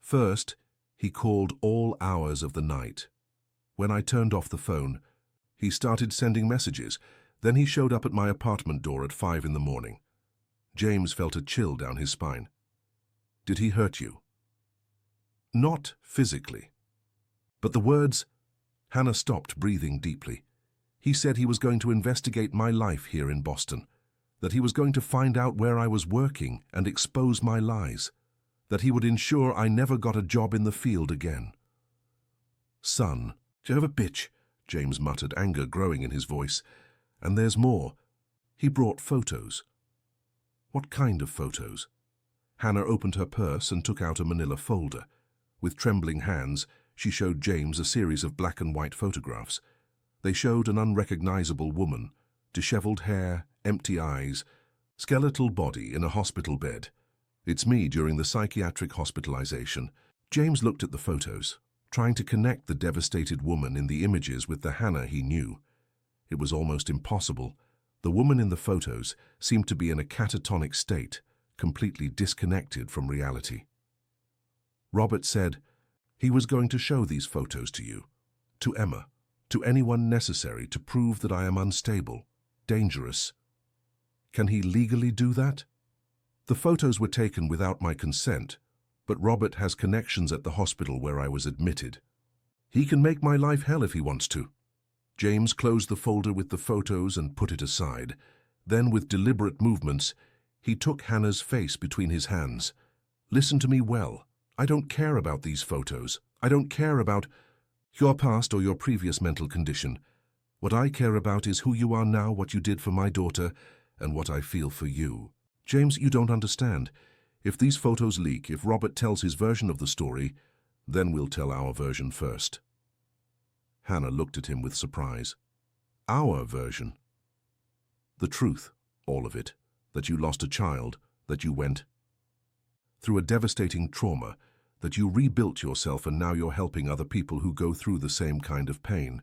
"First, he called all hours of the night. When I turned off the phone, he started sending messages. Then he showed up at my apartment door at 5 in the morning. James felt a chill down his spine. "Did he hurt you?" "Not physically." But the words... Hannah stopped, breathing deeply. "He said he was going to investigate my life here in Boston, that he was going to find out where I was working and expose my lies, that he would ensure I never got a job in the field again." "Son, Jehovah bitch," James muttered, anger growing in his voice. "And there's more. He brought photos." "What kind of photos?" Hannah opened her purse and took out a manila folder. With trembling hands, she showed James a series of black and white photographs. They showed an unrecognizable woman, disheveled hair, empty eyes, skeletal body in a hospital bed. "It's me during the psychiatric hospitalization." James looked at the photos, trying to connect the devastated woman in the images with the Hannah he knew. It was almost impossible. The woman in the photos seemed to be in a catatonic state, completely disconnected from reality. Robert said he was going to show these photos to you, to Emma, to anyone necessary to prove that I am unstable, dangerous. Can he legally do that? The photos were taken without my consent, but Robert has connections at the hospital where I was admitted. He can make my life hell if he wants to. James closed the folder with the photos and put it aside. Then, with deliberate movements, he took Hannah's face between his hands. "Listen to me well. I don't care about these photos. I don't care about your past or your previous mental condition. What I care about is who you are now, what you did for my daughter, and what I feel for you. James, you don't understand. If these photos leak, if Robert tells his version of the story, Then we'll tell our version first. Hannah looked at him with surprise. Our version? The truth, all of it, that you lost a child, that you went through a devastating trauma, that you rebuilt yourself and now you're helping other people who go through the same kind of pain.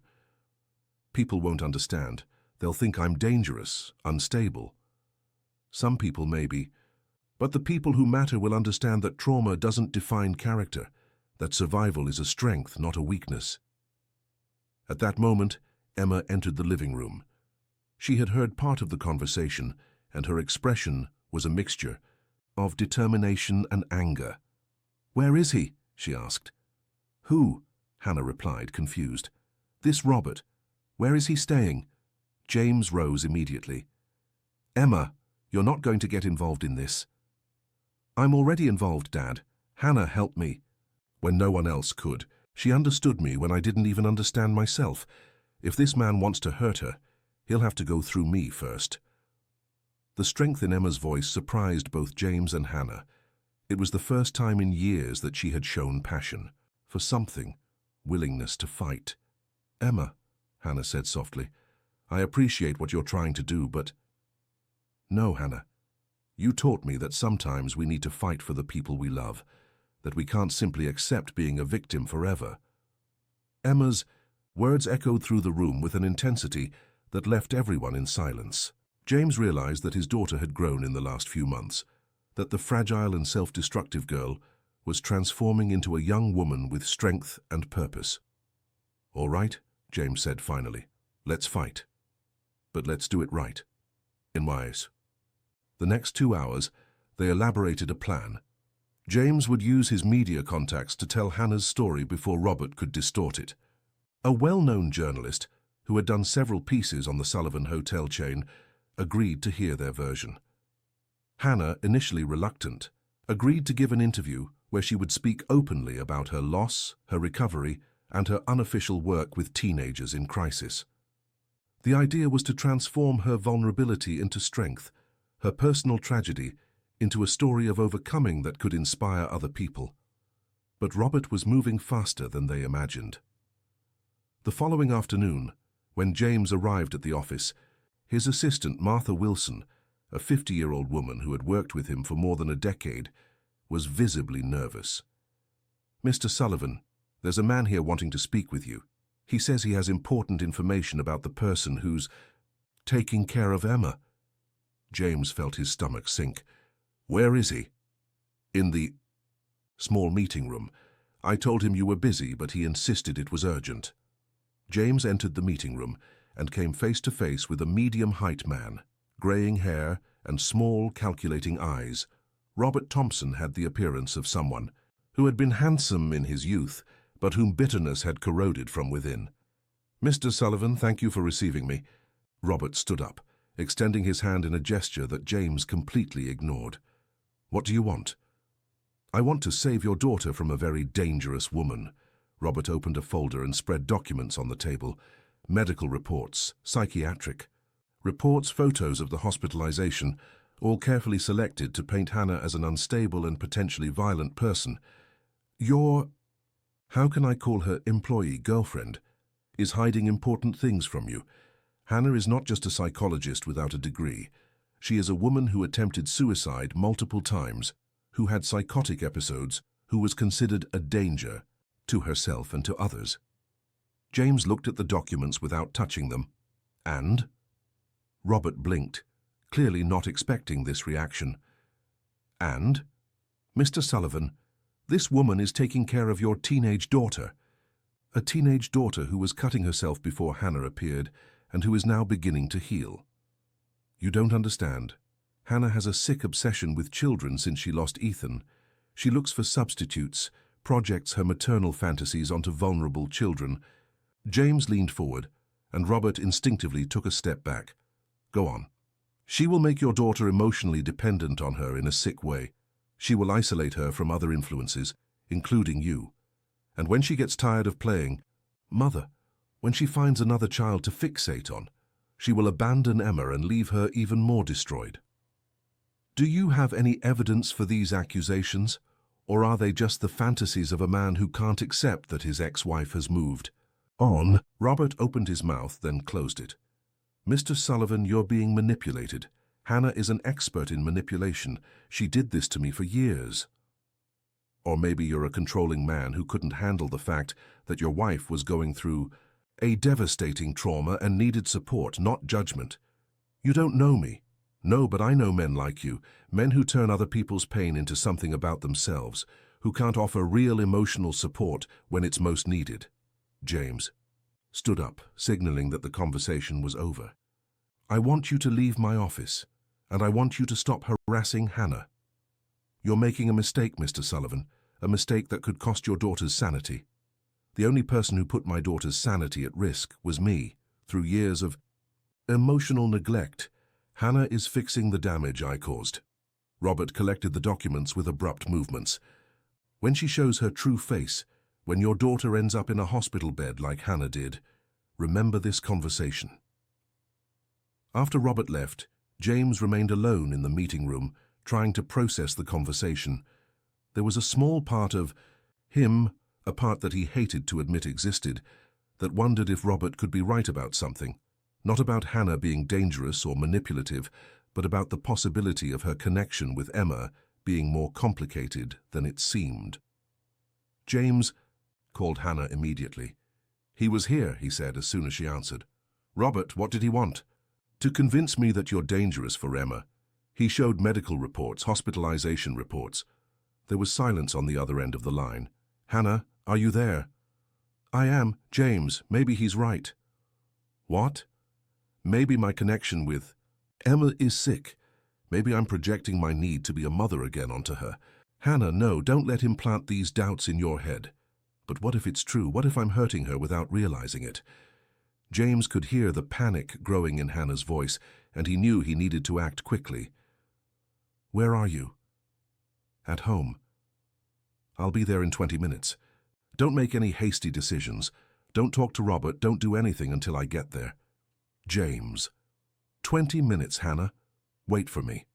People won't understand. They'll think I'm dangerous, unstable. Some people maybe, but the people who matter will understand that trauma doesn't define character, that survival is a strength, not a weakness. At that moment, Emma entered the living room. She had heard part of the conversation, and her expression was a mixture of determination and anger. "Where is he?" she asked. "Who?" Hannah replied, confused. "This Robert. Where is he staying?" James rose immediately. "Emma, you're not going to get involved in this." "I'm already involved, Dad. Hannah helped me." When no one else could. She understood me when I didn't even understand myself. If this man wants to hurt her, he'll have to go through me first. The strength in Emma's voice surprised both James and Hannah. It was the first time in years that she had shown passion. For something. Willingness to fight. "Emma," Hannah said softly, "I appreciate what you're trying to do, but—" "No, Hannah. You taught me that sometimes we need to fight for the people we love, that we can't simply accept being a victim forever." Emma's words echoed through the room with an intensity that left everyone in silence. James realized that his daughter had grown in the last few months, that the fragile and self-destructive girl was transforming into a young woman with strength and purpose. "All right," James said finally, "let's fight. But let's do it right. In wise." The next 2 hours, they elaborated a plan. James would use his media contacts to tell Hannah's story before Robert could distort it. A well-known journalist, who had done several pieces on the Sullivan hotel chain, agreed to hear their version. Hannah, initially reluctant, agreed to give an interview where she would speak openly about her loss, her recovery, and her unofficial work with teenagers in crisis. The idea was to transform her vulnerability into strength, her personal tragedy into a story of overcoming that could inspire other people. But Robert was moving faster than they imagined. The following afternoon, when James arrived at the office, his assistant Martha Wilson, a 50-year-old woman who had worked with him for more than a decade, was visibly nervous. "Mr. Sullivan, there's a man here wanting to speak with you. He says he has important information about the person who's taking care of Emma." James felt his stomach sink. "Where is he?" "In the small meeting room. I told him you were busy, but he insisted it was urgent." James entered the meeting room and came face to face with a medium-height man, graying hair and small, calculating eyes. Robert Thompson had the appearance of someone who had been handsome in his youth, but whom bitterness had corroded from within. "Mr. Sullivan, thank you for receiving me." Robert stood up, extending his hand in a gesture that James completely ignored. "What do you want?" "I want to save your daughter from a very dangerous woman." Robert opened a folder and spread documents on the table. Medical reports, psychiatric reports, photos of the hospitalization, all carefully selected to paint Hannah as an unstable and potentially violent person. "Your, how can I call her, employee, girlfriend, is hiding important things from you. Hannah is not just a psychologist without a degree. She is a woman who attempted suicide multiple times, who had psychotic episodes, who was considered a danger to herself and to others." James looked at the documents without touching them. "And?" Robert blinked, clearly not expecting this reaction. "And? Mr. Sullivan, this woman is taking care of your teenage daughter." A teenage daughter who was cutting herself before Hannah appeared and who is now beginning to heal. "You don't understand. Hannah has a sick obsession with children since she lost Ethan. She looks for substitutes, projects her maternal fantasies onto vulnerable children." James leaned forward, and Robert instinctively took a step back. "Go on. She will make your daughter emotionally dependent on her in a sick way. She will isolate her from other influences, including you. And when she gets tired of playing, Mother, when she finds another child to fixate on, she will abandon Emma and leave her even more destroyed." "Do you have any evidence for these accusations? Or are they just the fantasies of a man who can't accept that his ex-wife has moved on? Robert opened his mouth, then closed it. Mr. Sullivan, you're being manipulated. Hannah is an expert in manipulation. She did this to me for years. Or maybe you're a controlling man who couldn't handle the fact that your wife was going through a devastating trauma and needed support, not judgment. You don't know me. No, but I know men like you, men who turn other people's pain into something about themselves, who can't offer real emotional support when it's most needed. James stood up, signaling that the conversation was over. I want you to leave my office, and I want you to stop harassing Hannah. You're making a mistake, Mr. Sullivan, a mistake that could cost your daughter's sanity. The only person who put my daughter's sanity at risk was me, through years of emotional neglect. Hannah is fixing the damage I caused. Robert collected the documents with abrupt movements. When she shows her true face, when your daughter ends up in a hospital bed like Hannah did, remember this conversation. After Robert left, James remained alone in the meeting room, trying to process the conversation. There was a small part of him, a part that he hated to admit existed, that wondered if Robert could be right about something. Not about Hannah being dangerous or manipulative, but about the possibility of her connection with Emma being more complicated than it seemed. James called Hannah immediately. He was here, he said as soon as she answered. Robert, what did he want? To convince me that you're dangerous for Emma. He showed medical reports, hospitalization reports. There was silence on the other end of the line. Hannah, are you there? I am, James. Maybe he's right. What? Maybe my connection with Emma is sick. Maybe I'm projecting my need to be a mother again onto her. Hannah, no, don't let him plant these doubts in your head. But what if it's true? What if I'm hurting her without realizing it? James could hear the panic growing in Hannah's voice, and he knew he needed to act quickly. Where are you? At home. I'll be there in 20 minutes. Don't make any hasty decisions. Don't talk to Robert. Don't do anything until I get there. James. 20 minutes, Hannah. Wait for me.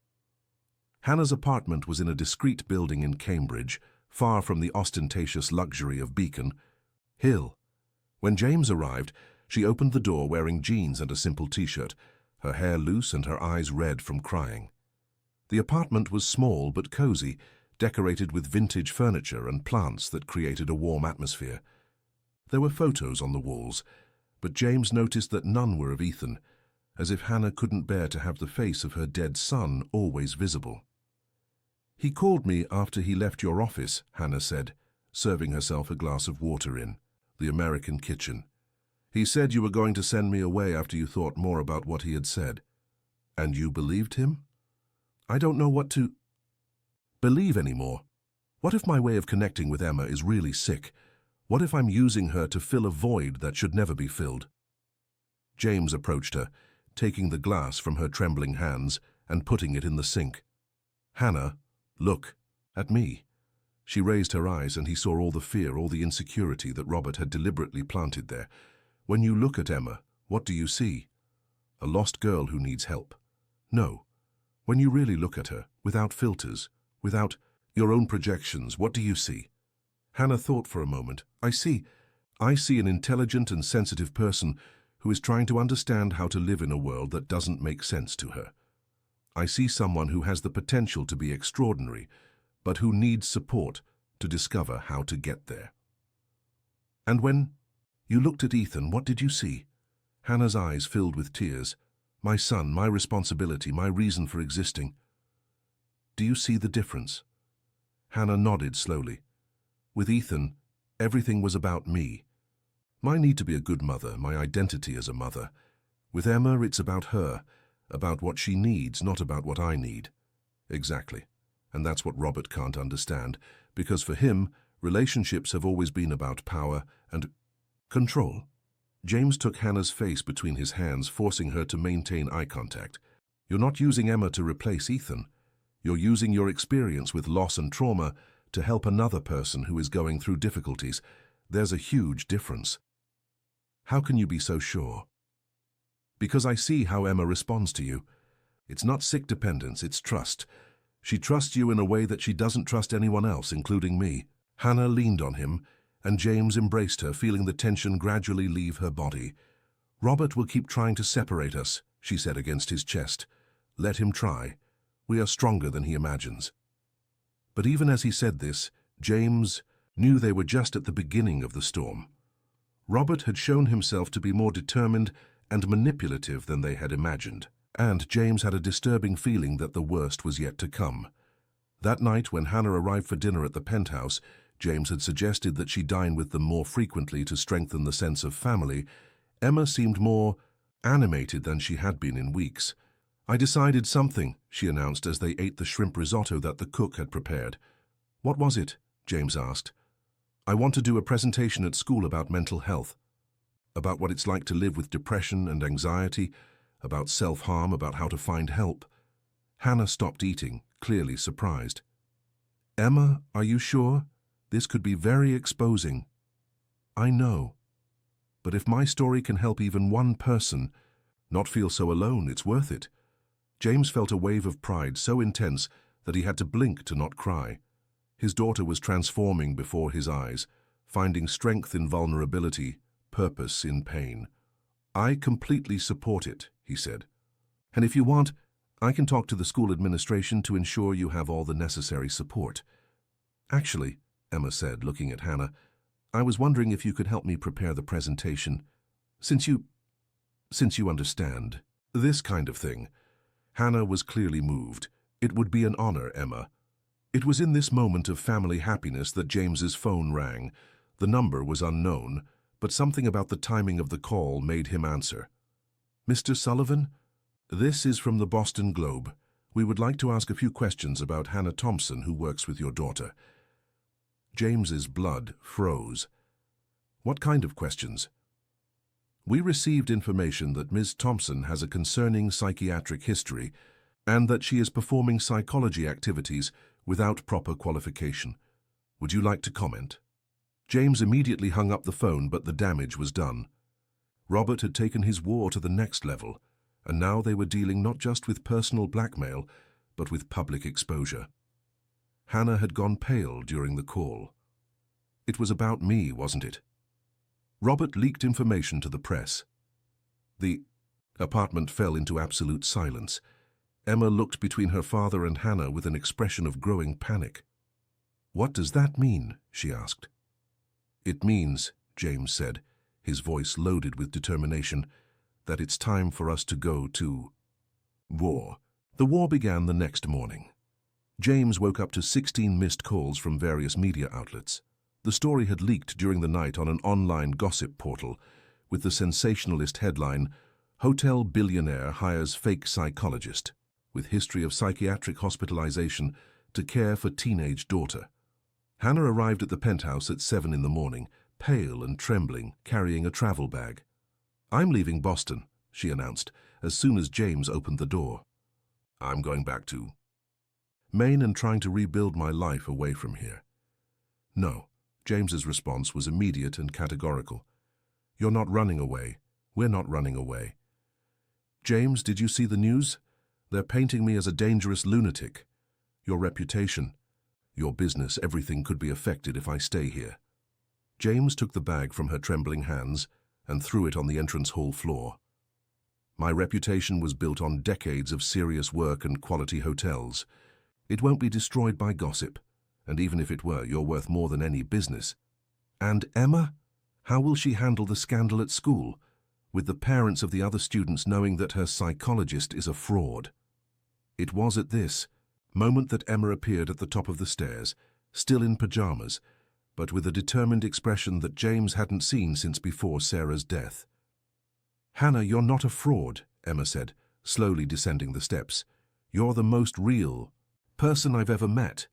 Hannah's apartment was in a discreet building in Cambridge, far from the ostentatious luxury of Beacon Hill. When James arrived, she opened the door wearing jeans and a simple t-shirt, her hair loose and her eyes red from crying. The apartment was small but cozy, decorated with vintage furniture and plants that created a warm atmosphere. There were photos on the walls, but James noticed that none were of Ethan, as if Hannah couldn't bear to have the face of her dead son always visible. He called me after he left your office, Hannah said, serving herself a glass of water in the American kitchen. He said you were going to send me away after you thought more about what he had said. And you believed him? I don't know what to believe anymore. What if my way of connecting with Emma is really sick? What if I'm using her to fill a void that should never be filled? James approached her, taking the glass from her trembling hands and putting it in the sink. Hannah, look at me. She raised her eyes and he saw all the fear, all the insecurity that Robert had deliberately planted there. When you look at Emma, what do you see? A lost girl who needs help. No. When you really look at her, without filters, without your own projections, what do you see? Hannah thought for a moment. I see an intelligent and sensitive person who is trying to understand how to live in a world that doesn't make sense to her. I see someone who has the potential to be extraordinary, but who needs support to discover how to get there. And when you looked at Ethan, what did you see? Hannah's eyes filled with tears. My son, my responsibility, my reason for existing. Do you see the difference? Hannah nodded slowly. With Ethan, everything was about me. My need to be a good mother, my identity as a mother. With Emma, it's about her, about what she needs, not about what I need. Exactly. And that's what Robert can't understand, because for him, relationships have always been about power and control. James took Hannah's face between his hands, forcing her to maintain eye contact. You're not using Emma to replace Ethan. You're using your experience with loss and trauma to help another person who is going through difficulties. There's a huge difference. How can you be so sure? Because I see how Emma responds to you. It's not sick dependence, it's trust. She trusts you in a way that she doesn't trust anyone else, including me." Hannah leaned on him, and James embraced her, feeling the tension gradually leave her body. "Robert will keep trying to separate us," she said against his chest. "Let him try. We are stronger than he imagines." But even as he said this, James knew they were just at the beginning of the storm. Robert had shown himself to be more determined and manipulative than they had imagined, and James had a disturbing feeling that the worst was yet to come. That night, when Hannah arrived for dinner at the penthouse, James had suggested that she dine with them more frequently to strengthen the sense of family. Emma seemed more animated than she had been in weeks. "I decided something," she announced as they ate the shrimp risotto that the cook had prepared. "What was it?" James asked. "I want to do a presentation at school about mental health, about what it's like to live with depression and anxiety, about self-harm, about how to find help." Hannah stopped eating, clearly surprised. "Emma, are you sure? This could be very exposing." "I know. But if my story can help even one person not feel so alone, it's worth it." James felt a wave of pride so intense that he had to blink to not cry. His daughter was transforming before his eyes, finding strength in vulnerability, purpose in pain. "I completely support it," he said. "And if you want, I can talk to the school administration to ensure you have all the necessary support." "Actually," Emma said, looking at Hannah, "I was wondering if you could help me prepare the presentation, since you understand this kind of thing." Hannah was clearly moved. "It would be an honor, Emma." It was in this moment of family happiness that James's phone rang. The number was unknown, but something about the timing of the call made him answer. "Mr. Sullivan? This is from the Boston Globe. We would like to ask a few questions about Hannah Thompson, who works with your daughter." James's blood froze. "What kind of questions?" "We received information that Ms. Thompson has a concerning psychiatric history and that she is performing psychology activities without proper qualification. Would you like to comment?" James immediately hung up the phone, but the damage was done. Robert had taken his war to the next level, and now they were dealing not just with personal blackmail, but with public exposure. Hannah had gone pale during the call. "It was about me, wasn't it?" Robert leaked information to the press. The apartment fell into absolute silence. Emma looked between her father and Hannah with an expression of growing panic. "What does that mean?" she asked. "It means," James said, his voice loaded with determination, "that it's time for us to go to war." The war began the next morning. James woke up to 16 missed calls from various media outlets. The story had leaked during the night on an online gossip portal with the sensationalist headline, "Hotel Billionaire hires fake psychologist with history of psychiatric hospitalization to care for teenage daughter." Hannah arrived at the penthouse at 7 in the morning, pale and trembling, carrying a travel bag. "I'm leaving Boston," she announced, as soon as James opened the door. "I'm going back to Maine and trying to rebuild my life away from here." "No." James's response was immediate and categorical. "You're not running away. We're not running away." "James, did you see the news? They're painting me as a dangerous lunatic. Your reputation, your business, everything could be affected if I stay here." James took the bag from her trembling hands and threw it on the entrance hall floor. "My reputation was built on decades of serious work and quality hotels. It won't be destroyed by gossip, and even if it were, you're worth more than any business." "And Emma? How will she handle the scandal at school, with the parents of the other students knowing that her psychologist is a fraud?" It was at this moment that Emma appeared at the top of the stairs, still in pajamas, but with a determined expression that James hadn't seen since before Sarah's death. "Hannah, you're not a fraud," Emma said, slowly descending the steps. "You're the most real person I've ever met.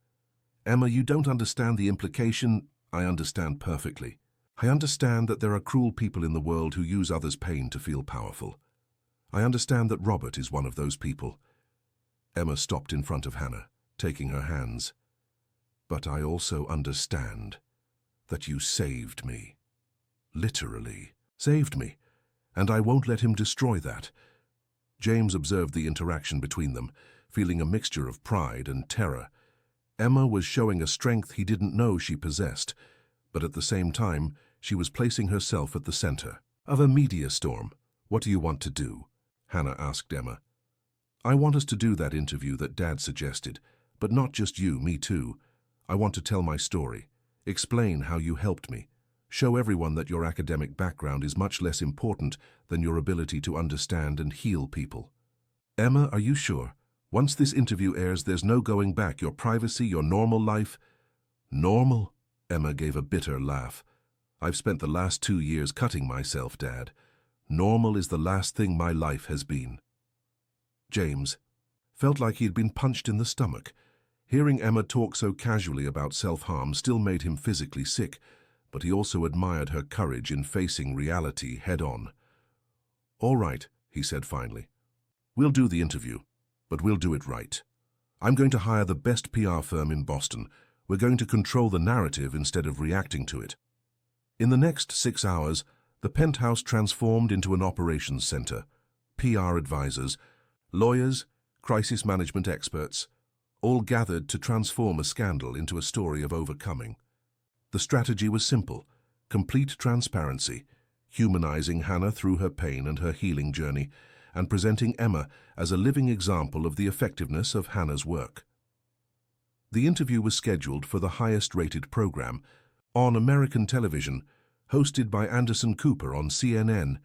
Emma, you don't understand the implication." "I understand perfectly. I understand that there are cruel people in the world who use others' pain to feel powerful. I understand that Robert is one of those people." Emma stopped in front of Hannah, taking her hands. "But I also understand that you saved me. Literally saved me. And I won't let him destroy that." James observed the interaction between them, feeling a mixture of pride and terror. Emma was showing a strength he didn't know she possessed, but at the same time, she was placing herself at the center of a media storm. "What do you want to do?" Hannah asked Emma. "I want us to do that interview that Dad suggested, but not just you, me too. I want to tell my story, explain how you helped me, show everyone that your academic background is much less important than your ability to understand and heal people." "Emma, are you sure? Once this interview airs, there's no going back. Your privacy, your normal life." "Normal?" Emma gave a bitter laugh. "I've spent the last 2 years cutting myself, Dad. Normal is the last thing my life has been." James felt like he had been punched in the stomach. Hearing Emma talk so casually about self-harm still made him physically sick, but he also admired her courage in facing reality head-on. "All right," he said finally. "We'll do the interview, but we'll do it right. I'm going to hire the best PR firm in Boston. We're going to control the narrative instead of reacting to it." In the next 6 hours, the penthouse transformed into an operations center. PR advisors, lawyers, crisis management experts, all gathered to transform a scandal into a story of overcoming. The strategy was simple: complete transparency, humanizing Hannah through her pain and her healing journey, and presenting Emma as a living example of the effectiveness of Hannah's work. The interview was scheduled for the highest-rated program on American television, hosted by Anderson Cooper on CNN.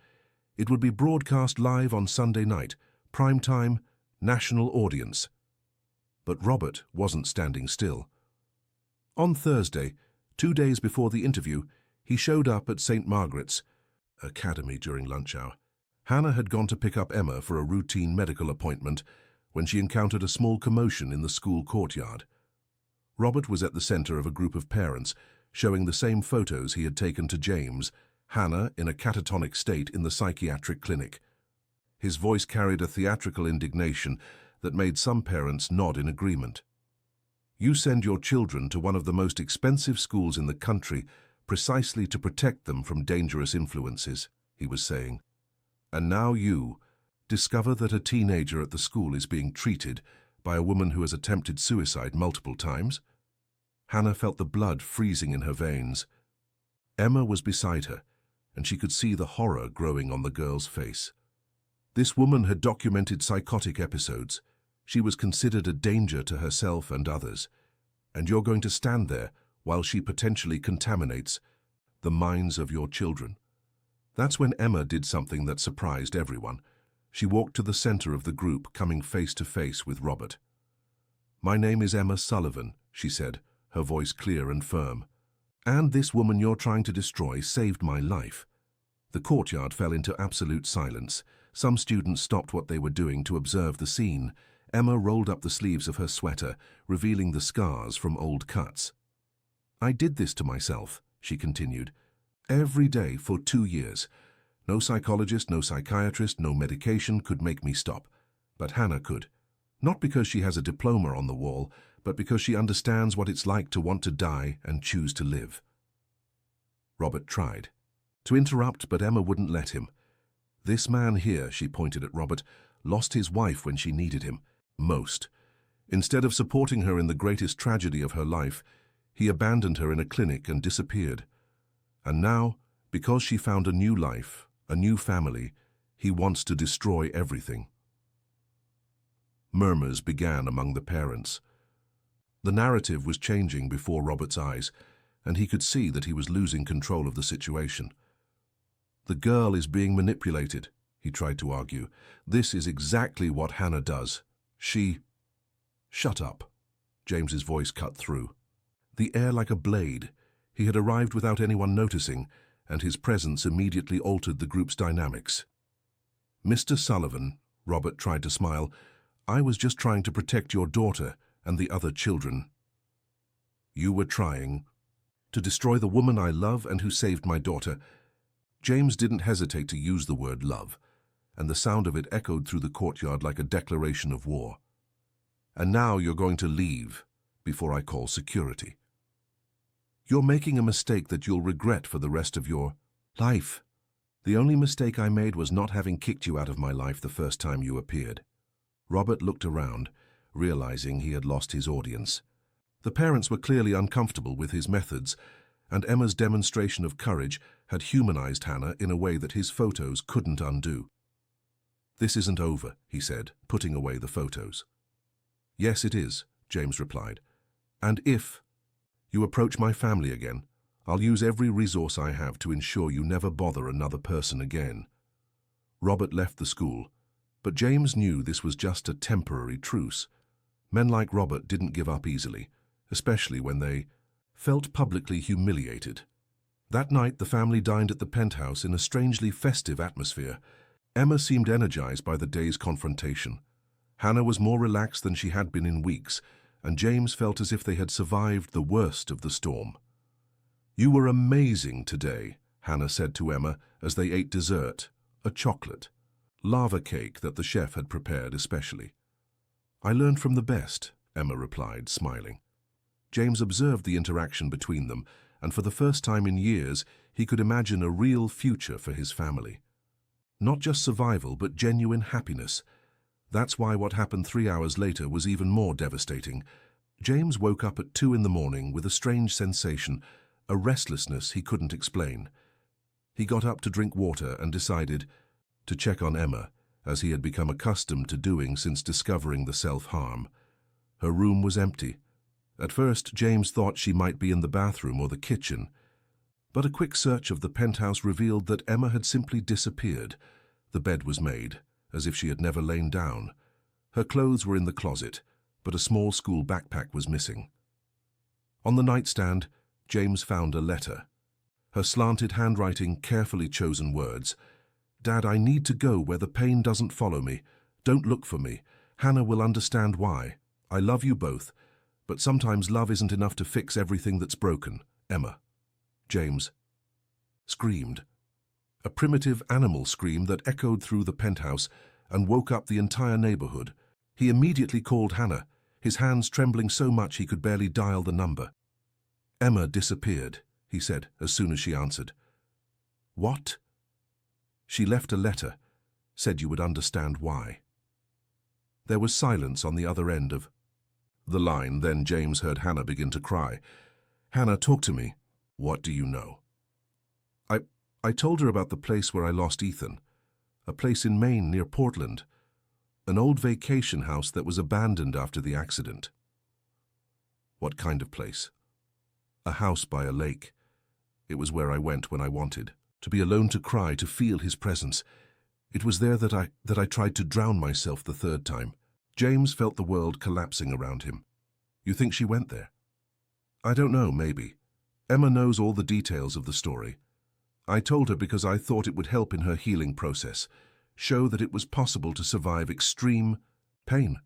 It would be broadcast live on Sunday night, prime time, national audience. But Robert wasn't standing still. On Thursday, 2 days before the interview, he showed up at St. Margaret's Academy during lunch hour. Hannah had gone to pick up Emma for a routine medical appointment when she encountered a small commotion in the school courtyard. Robert was at the center of a group of parents, showing the same photos he had taken to James, Hannah in a catatonic state in the psychiatric clinic. His voice carried a theatrical indignation that made some parents nod in agreement. "You send your children to one of the most expensive schools in the country precisely to protect them from dangerous influences," he was saying. "And now you discover that a teenager at the school is being treated by a woman who has attempted suicide multiple times?" Hannah felt the blood freezing in her veins. Emma was beside her, and she could see the horror growing on the girl's face. This woman had documented psychotic episodes. She was considered a danger to herself and others. And you're going to stand there while she potentially contaminates the minds of your children. That's when Emma did something that surprised everyone. She walked to the center of the group, coming face to face with Robert. "My name is Emma Sullivan," she said, her voice clear and firm. "And this woman you're trying to destroy saved my life." The courtyard fell into absolute silence. Some students stopped what they were doing to observe the scene. Emma rolled up the sleeves of her sweater, revealing the scars from old cuts. "I did this to myself," she continued. "Every day for 2 years. No psychologist, no psychiatrist, no medication could make me stop. But Hannah could. Not because she has a diploma on the wall, but because she understands what it's like to want to die and choose to live." Robert tried to interrupt, but Emma wouldn't let him. "This man here," she pointed at Robert, "lost his wife when she needed him most. Instead of supporting her in the greatest tragedy of her life, he abandoned her in a clinic and disappeared. And now, because she found a new life, a new family, he wants to destroy everything." Murmurs began among the parents. The narrative was changing before Robert's eyes, and he could see that he was losing control of the situation. "The girl is being manipulated," he tried to argue. "This is exactly what Hannah does. She—" "Shut up," James's voice cut through. The air like a blade. He had arrived without anyone noticing, and his presence immediately altered the group's dynamics. "Mr. Sullivan," Robert tried to smile, "I was just trying to protect your daughter and the other children. You were trying to destroy the woman I love and who saved my daughter." James didn't hesitate to use the word love, and the sound of it echoed through the courtyard like a declaration of war. "And now you're going to leave before I call security. You're making a mistake that you'll regret for the rest of your life. The only mistake I made was not having kicked you out of my life the first time you appeared." Robert looked around. realizing he had lost his audience. The parents were clearly uncomfortable with his methods, and Emma's demonstration of courage had humanized Hannah in a way that his photos couldn't undo. "This isn't over," he said, putting away the photos. "Yes, it is," James replied. "And if you approach my family again, I'll use every resource I have to ensure you never bother another person again." Robert left the school, but James knew this was just a temporary truce. Men like Robert didn't give up easily, especially when they felt publicly humiliated. That night, the family dined at the penthouse in a strangely festive atmosphere. Emma seemed energized by the day's confrontation. Hannah was more relaxed than she had been in weeks, and James felt as if they had survived the worst of the storm. "You were amazing today," Hannah said to Emma as they ate dessert, a chocolate, lava cake that the chef had prepared especially. "I learned from the best," Emma replied, smiling. James observed the interaction between them, and for the first time in years, he could imagine a real future for his family. Not just survival, but genuine happiness. That's why what happened 3 hours later was even more devastating. James woke up at 2 in the morning with a strange sensation, a restlessness he couldn't explain. He got up to drink water and decided to check on Emma, as he had become accustomed to doing since discovering the self-harm. Her room was empty. At first, James thought she might be in the bathroom or the kitchen, but a quick search of the penthouse revealed that Emma had simply disappeared. The bed was made, as if she had never lain down. Her clothes were in the closet, but a small school backpack was missing. On the nightstand, James found a letter. Her slanted handwriting, carefully chosen words. "Dad, I need to go where the pain doesn't follow me. Don't look for me. Hannah will understand why. I love you both, but sometimes love isn't enough to fix everything that's broken. Emma." James screamed. A primitive animal scream that echoed through the penthouse and woke up the entire neighborhood. He immediately called Hannah, his hands trembling so much he could barely dial the number. "Emma disappeared," he said as soon as she answered. "What?" "She left a letter, said you would understand why." There was silence on the other end of the line. Then James heard Hannah begin to cry. "Hannah, talk to me." "What do you know?" I told her about the place where I lost Ethan, a place in Maine near Portland, an old vacation house that was abandoned after the accident." "What kind of place?" "A house by a lake. It was where I went when I wanted to be alone, to cry, to feel his presence. It was there that I tried to drown myself the third time." James felt the world collapsing around him. "You think she went there?" "I don't know, maybe. Emma knows all the details of the story. I told her because I thought it would help in her healing process, show that it was possible to survive extreme pain.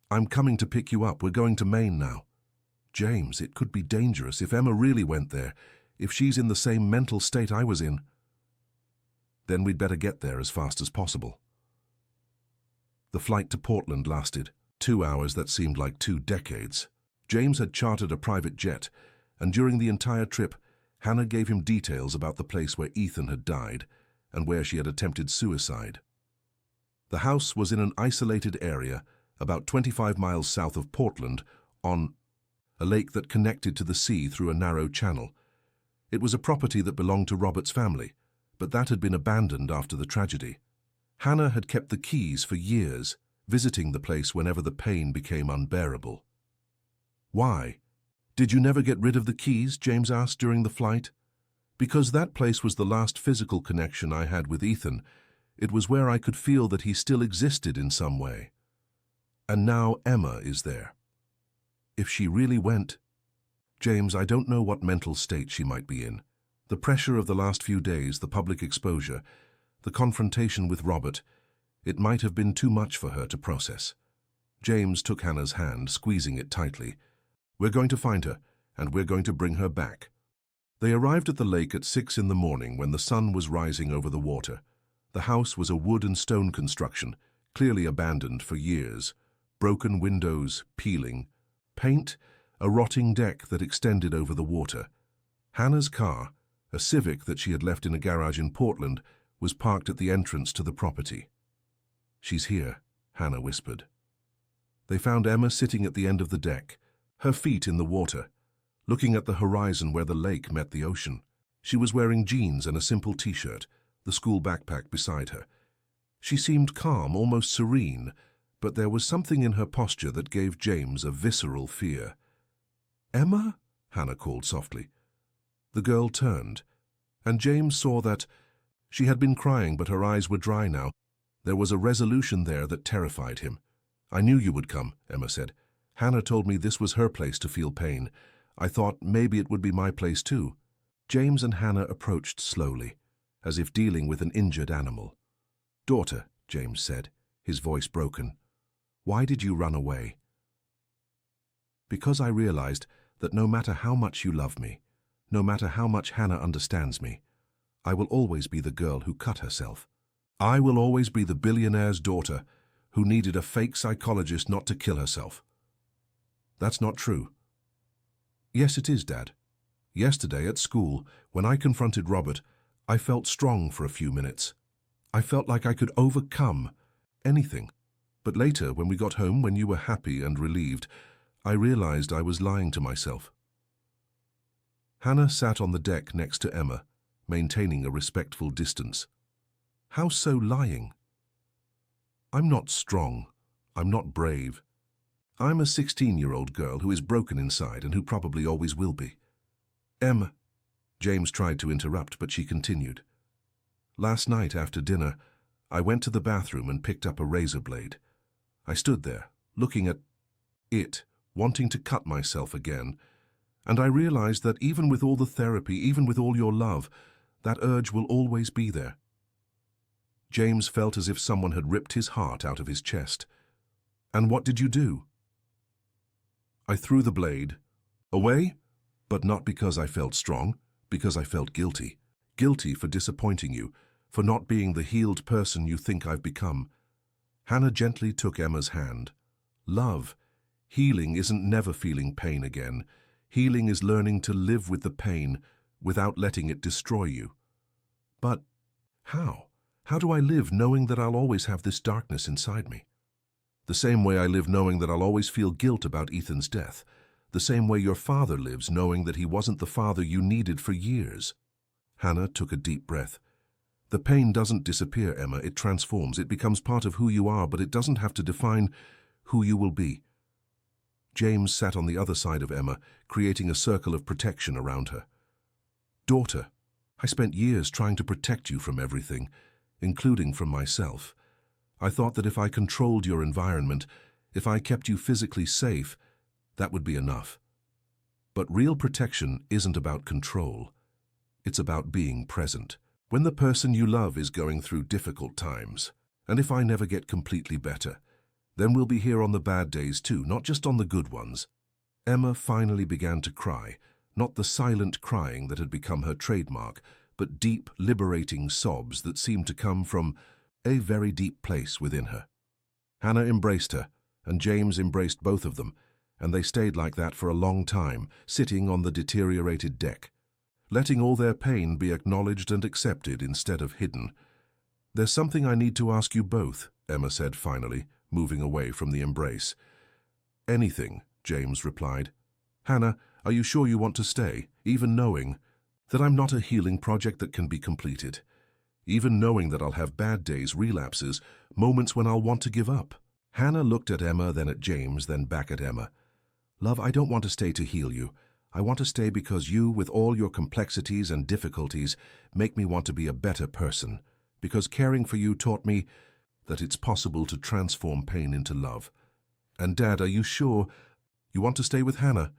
I'm coming to pick you up. We're going to Maine now." "James, it could be dangerous if Emma really went there, if she's in the same mental state I was in." "Then we'd better get there as fast as possible." The flight to Portland lasted 2 hours that seemed like 2 decades. James had chartered a private jet, and during the entire trip, Hannah gave him details about the place where Ethan had died and where she had attempted suicide. The house was in an isolated area about 25 miles south of Portland, on a lake that connected to the sea through a narrow channel. It was a property that belonged to Robert's family, but that had been abandoned after the tragedy. Hannah had kept the keys for years, visiting the place whenever the pain became unbearable. "Why? Did you never get rid of the keys?" James asked during the flight. "Because that place was the last physical connection I had with Ethan. It was where I could feel that he still existed in some way. And now Emma is there. If she really went..." "James, I don't know what mental state she might be in. The pressure of the last few days, the public exposure, the confrontation with Robert, it might have been too much for her to process." James took Hannah's hand, squeezing it tightly. "We're going to find her, and we're going to bring her back." They arrived at the lake at 6 in the morning when the sun was rising over the water. The house was a wood and stone construction, clearly abandoned for years. Broken windows, peeling, paint, a rotting deck that extended over the water. Hannah's car, a Civic that she had left in a garage in Portland, was parked at the entrance to the property. "She's here," Hannah whispered. They found Emma sitting at the end of the deck, her feet in the water, looking at the horizon where the lake met the ocean. She was wearing jeans and a simple t-shirt, the school backpack beside her. She seemed calm, almost serene, but there was something in her posture that gave James a visceral fear. "Emma?" Hannah called softly. The girl turned, and James saw that she had been crying, but her eyes were dry now. There was a resolution there that terrified him. "I knew you would come," Emma said. "Hannah told me this was her place to feel pain. I thought maybe it would be my place too." James and Hannah approached slowly, as if dealing with an injured animal. "Daughter," James said, his voice broken, "why did you run away?" "Because I realized that no matter how much you love me, no matter how much Hannah understands me, I will always be the girl who cut herself. I will always be the billionaire's daughter who needed a fake psychologist not to kill herself." "That's not true." "Yes, it is, Dad. Yesterday at school, when I confronted Robert, I felt strong for a few minutes. I felt like I could overcome anything. But later, when we got home, when you were happy and relieved, I realized I was lying to myself." Hannah sat on the deck next to Emma, maintaining a respectful distance. "How so lying?" "I'm not strong. I'm not brave. I'm a 16-year-old girl who is broken inside and who probably always will be." "Emma," James tried to interrupt, but she continued. "Last night after dinner, I went to the bathroom and picked up a razor blade. I stood there, looking at it, wanting to cut myself again, and I realized that even with all the therapy, even with all your love, that urge will always be there." James felt as if someone had ripped his heart out of his chest. "And what did you do?" "I threw the blade away, but not because I felt strong, because I felt guilty. Guilty for disappointing you, for not being the healed person you think I've become." Hannah gently took Emma's hand. "Love, healing isn't never feeling pain again. Healing is learning to live with the pain without letting it destroy you." "But how? How do I live knowing that I'll always have this darkness inside me?" "The same way I live knowing that I'll always feel guilt about Ethan's death. The same way your father lives knowing that he wasn't the father you needed for years." Hannah took a deep breath. "The pain doesn't disappear, Emma. It transforms. It becomes part of who you are, but it doesn't have to define who you will be." James sat on the other side of Emma, creating a circle of protection around her. "Daughter, I spent years trying to protect you from everything, including from myself. I thought that if I controlled your environment, if I kept you physically safe, that would be enough. But real protection isn't about control. It's about being present. When the person you love is going through difficult times, and if I never get completely better, then we'll be here on the bad days too, not just on the good ones." Emma finally began to cry, not the silent crying that had become her trademark, but deep, liberating sobs that seemed to come from a very deep place within her. Hannah embraced her, and James embraced both of them, and they stayed like that for a long time, sitting on the deteriorated deck, letting all their pain be acknowledged and accepted instead of hidden. "There's something I need to ask you both," Emma said finally, moving away from the embrace. "Anything," James replied. "Hannah, are you sure you want to stay, even knowing that I'm not a healing project that can be completed? Even knowing that I'll have bad days, relapses, moments when I'll want to give up?" Hannah looked at Emma, then at James, then back at Emma. "Love, I don't want to stay to heal you. I want to stay because you, with all your complexities and difficulties, make me want to be a better person. Because caring for you taught me that it's possible to transform pain into love. And Dad, are you sure you want to stay with Hannah,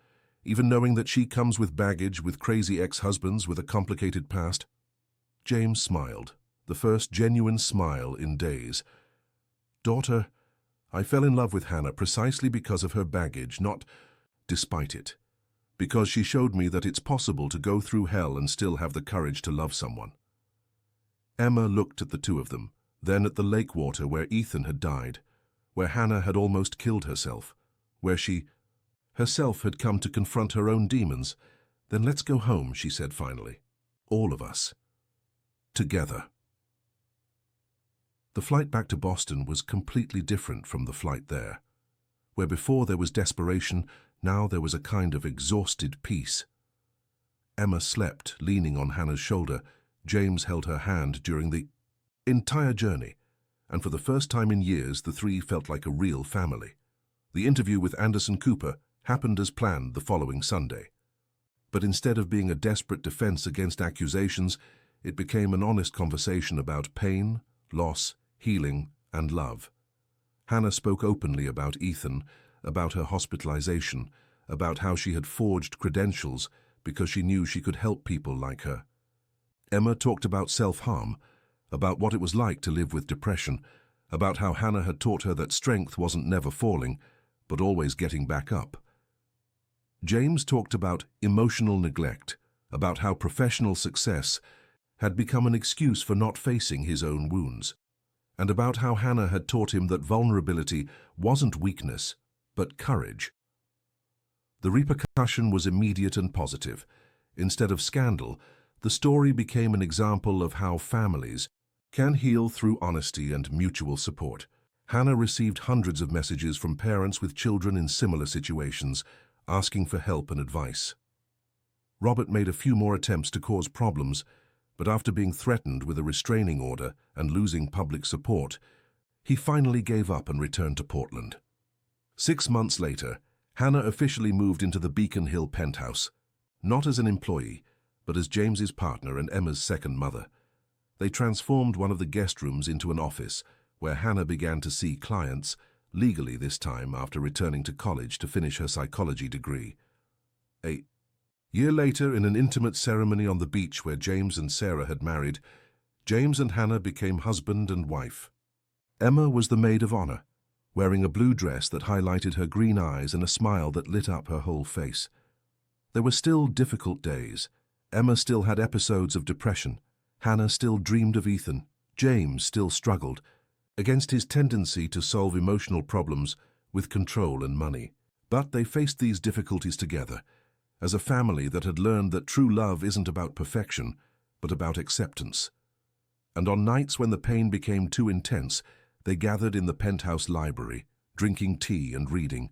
even knowing that she comes with baggage, with crazy ex-husbands, with a complicated past?" James smiled, the first genuine smile in days. "Daughter, I fell in love with Hannah precisely because of her baggage, not despite it. Because she showed me that it's possible to go through hell and still have the courage to love someone." Emma looked at the two of them, then at the lake water where Ethan had died, where Hannah had almost killed herself, where she herself had come to confront her own demons. "Then let's go home," she said finally. "All of us. Together." The flight back to Boston was completely different from the flight there. Where before there was desperation, now there was a kind of exhausted peace. Emma slept, leaning on Hannah's shoulder. James held her hand during the entire journey, and for the first time in years, the three felt like a real family. The interview with Anderson Cooper happened as planned the following Sunday. But instead of being a desperate defense against accusations, it became an honest conversation about pain, loss, healing, and love. Hannah spoke openly about Ethan, about her hospitalization, about how she had forged credentials because she knew she could help people like her. Emma talked about self-harm, about what it was like to live with depression, about how Hannah had taught her that strength wasn't never falling, but always getting back up. James talked about emotional neglect, about how professional success had become an excuse for not facing his own wounds, and about how Hannah had taught him that vulnerability wasn't weakness, but courage. The repercussion was immediate and positive. Instead of scandal, the story became an example of how families can heal through honesty and mutual support. Hannah received hundreds of messages from parents with children in similar situations, asking for help and advice. Robert made a few more attempts to cause problems, but after being threatened with a restraining order and losing public support, he finally gave up and returned to Portland. 6 months later, Hannah officially moved into the Beacon Hill penthouse, not as an employee, but as James's partner and Emma's second mother. They transformed one of the guest rooms into an office, where Hannah began to see clients, legally this time after returning to college to finish her psychology degree. A year later, in an intimate ceremony on the beach where James and Sarah had married, James and Hannah became husband and wife. Emma was the maid of honor, wearing a blue dress that highlighted her green eyes and a smile that lit up her whole face. There were still difficult days. Emma still had episodes of depression. Hannah still dreamed of Ethan. James still struggled against his tendency to solve emotional problems with control and money. But they faced these difficulties together, as a family that had learned that true love isn't about perfection, but about acceptance. And on nights when the pain became too intense, they gathered in the penthouse library, drinking tea and reading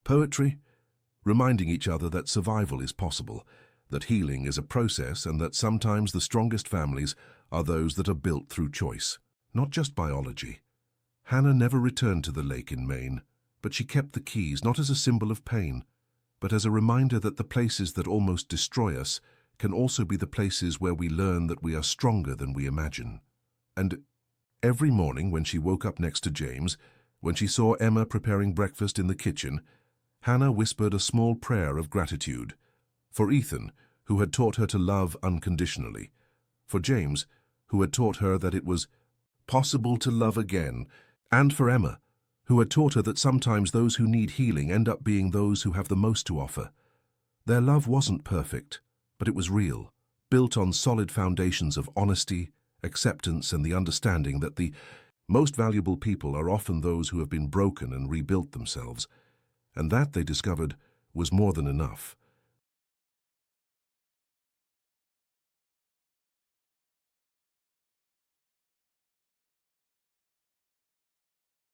poetry, reminding each other that survival is possible, that healing is a process, and that sometimes the strongest families are those that are built through choice, not just biology. Hannah never returned to the lake in Maine, but she kept the keys not as a symbol of pain, but as a reminder that the places that almost destroy us can also be the places where we learn that we are stronger than we imagine. And every morning when she woke up next to James, when she saw Emma preparing breakfast in the kitchen, Hannah whispered a small prayer of gratitude. For Ethan, who had taught her to love unconditionally. For James, who had taught her that it was possible to love again. And for Emma, who had taught her that sometimes those who need healing end up being those who have the most to offer. Their love wasn't perfect, but it was real, built on solid foundations of honesty, acceptance, and the understanding that the most valuable people are often those who have been broken and rebuilt themselves. And that, they discovered, was more than enough.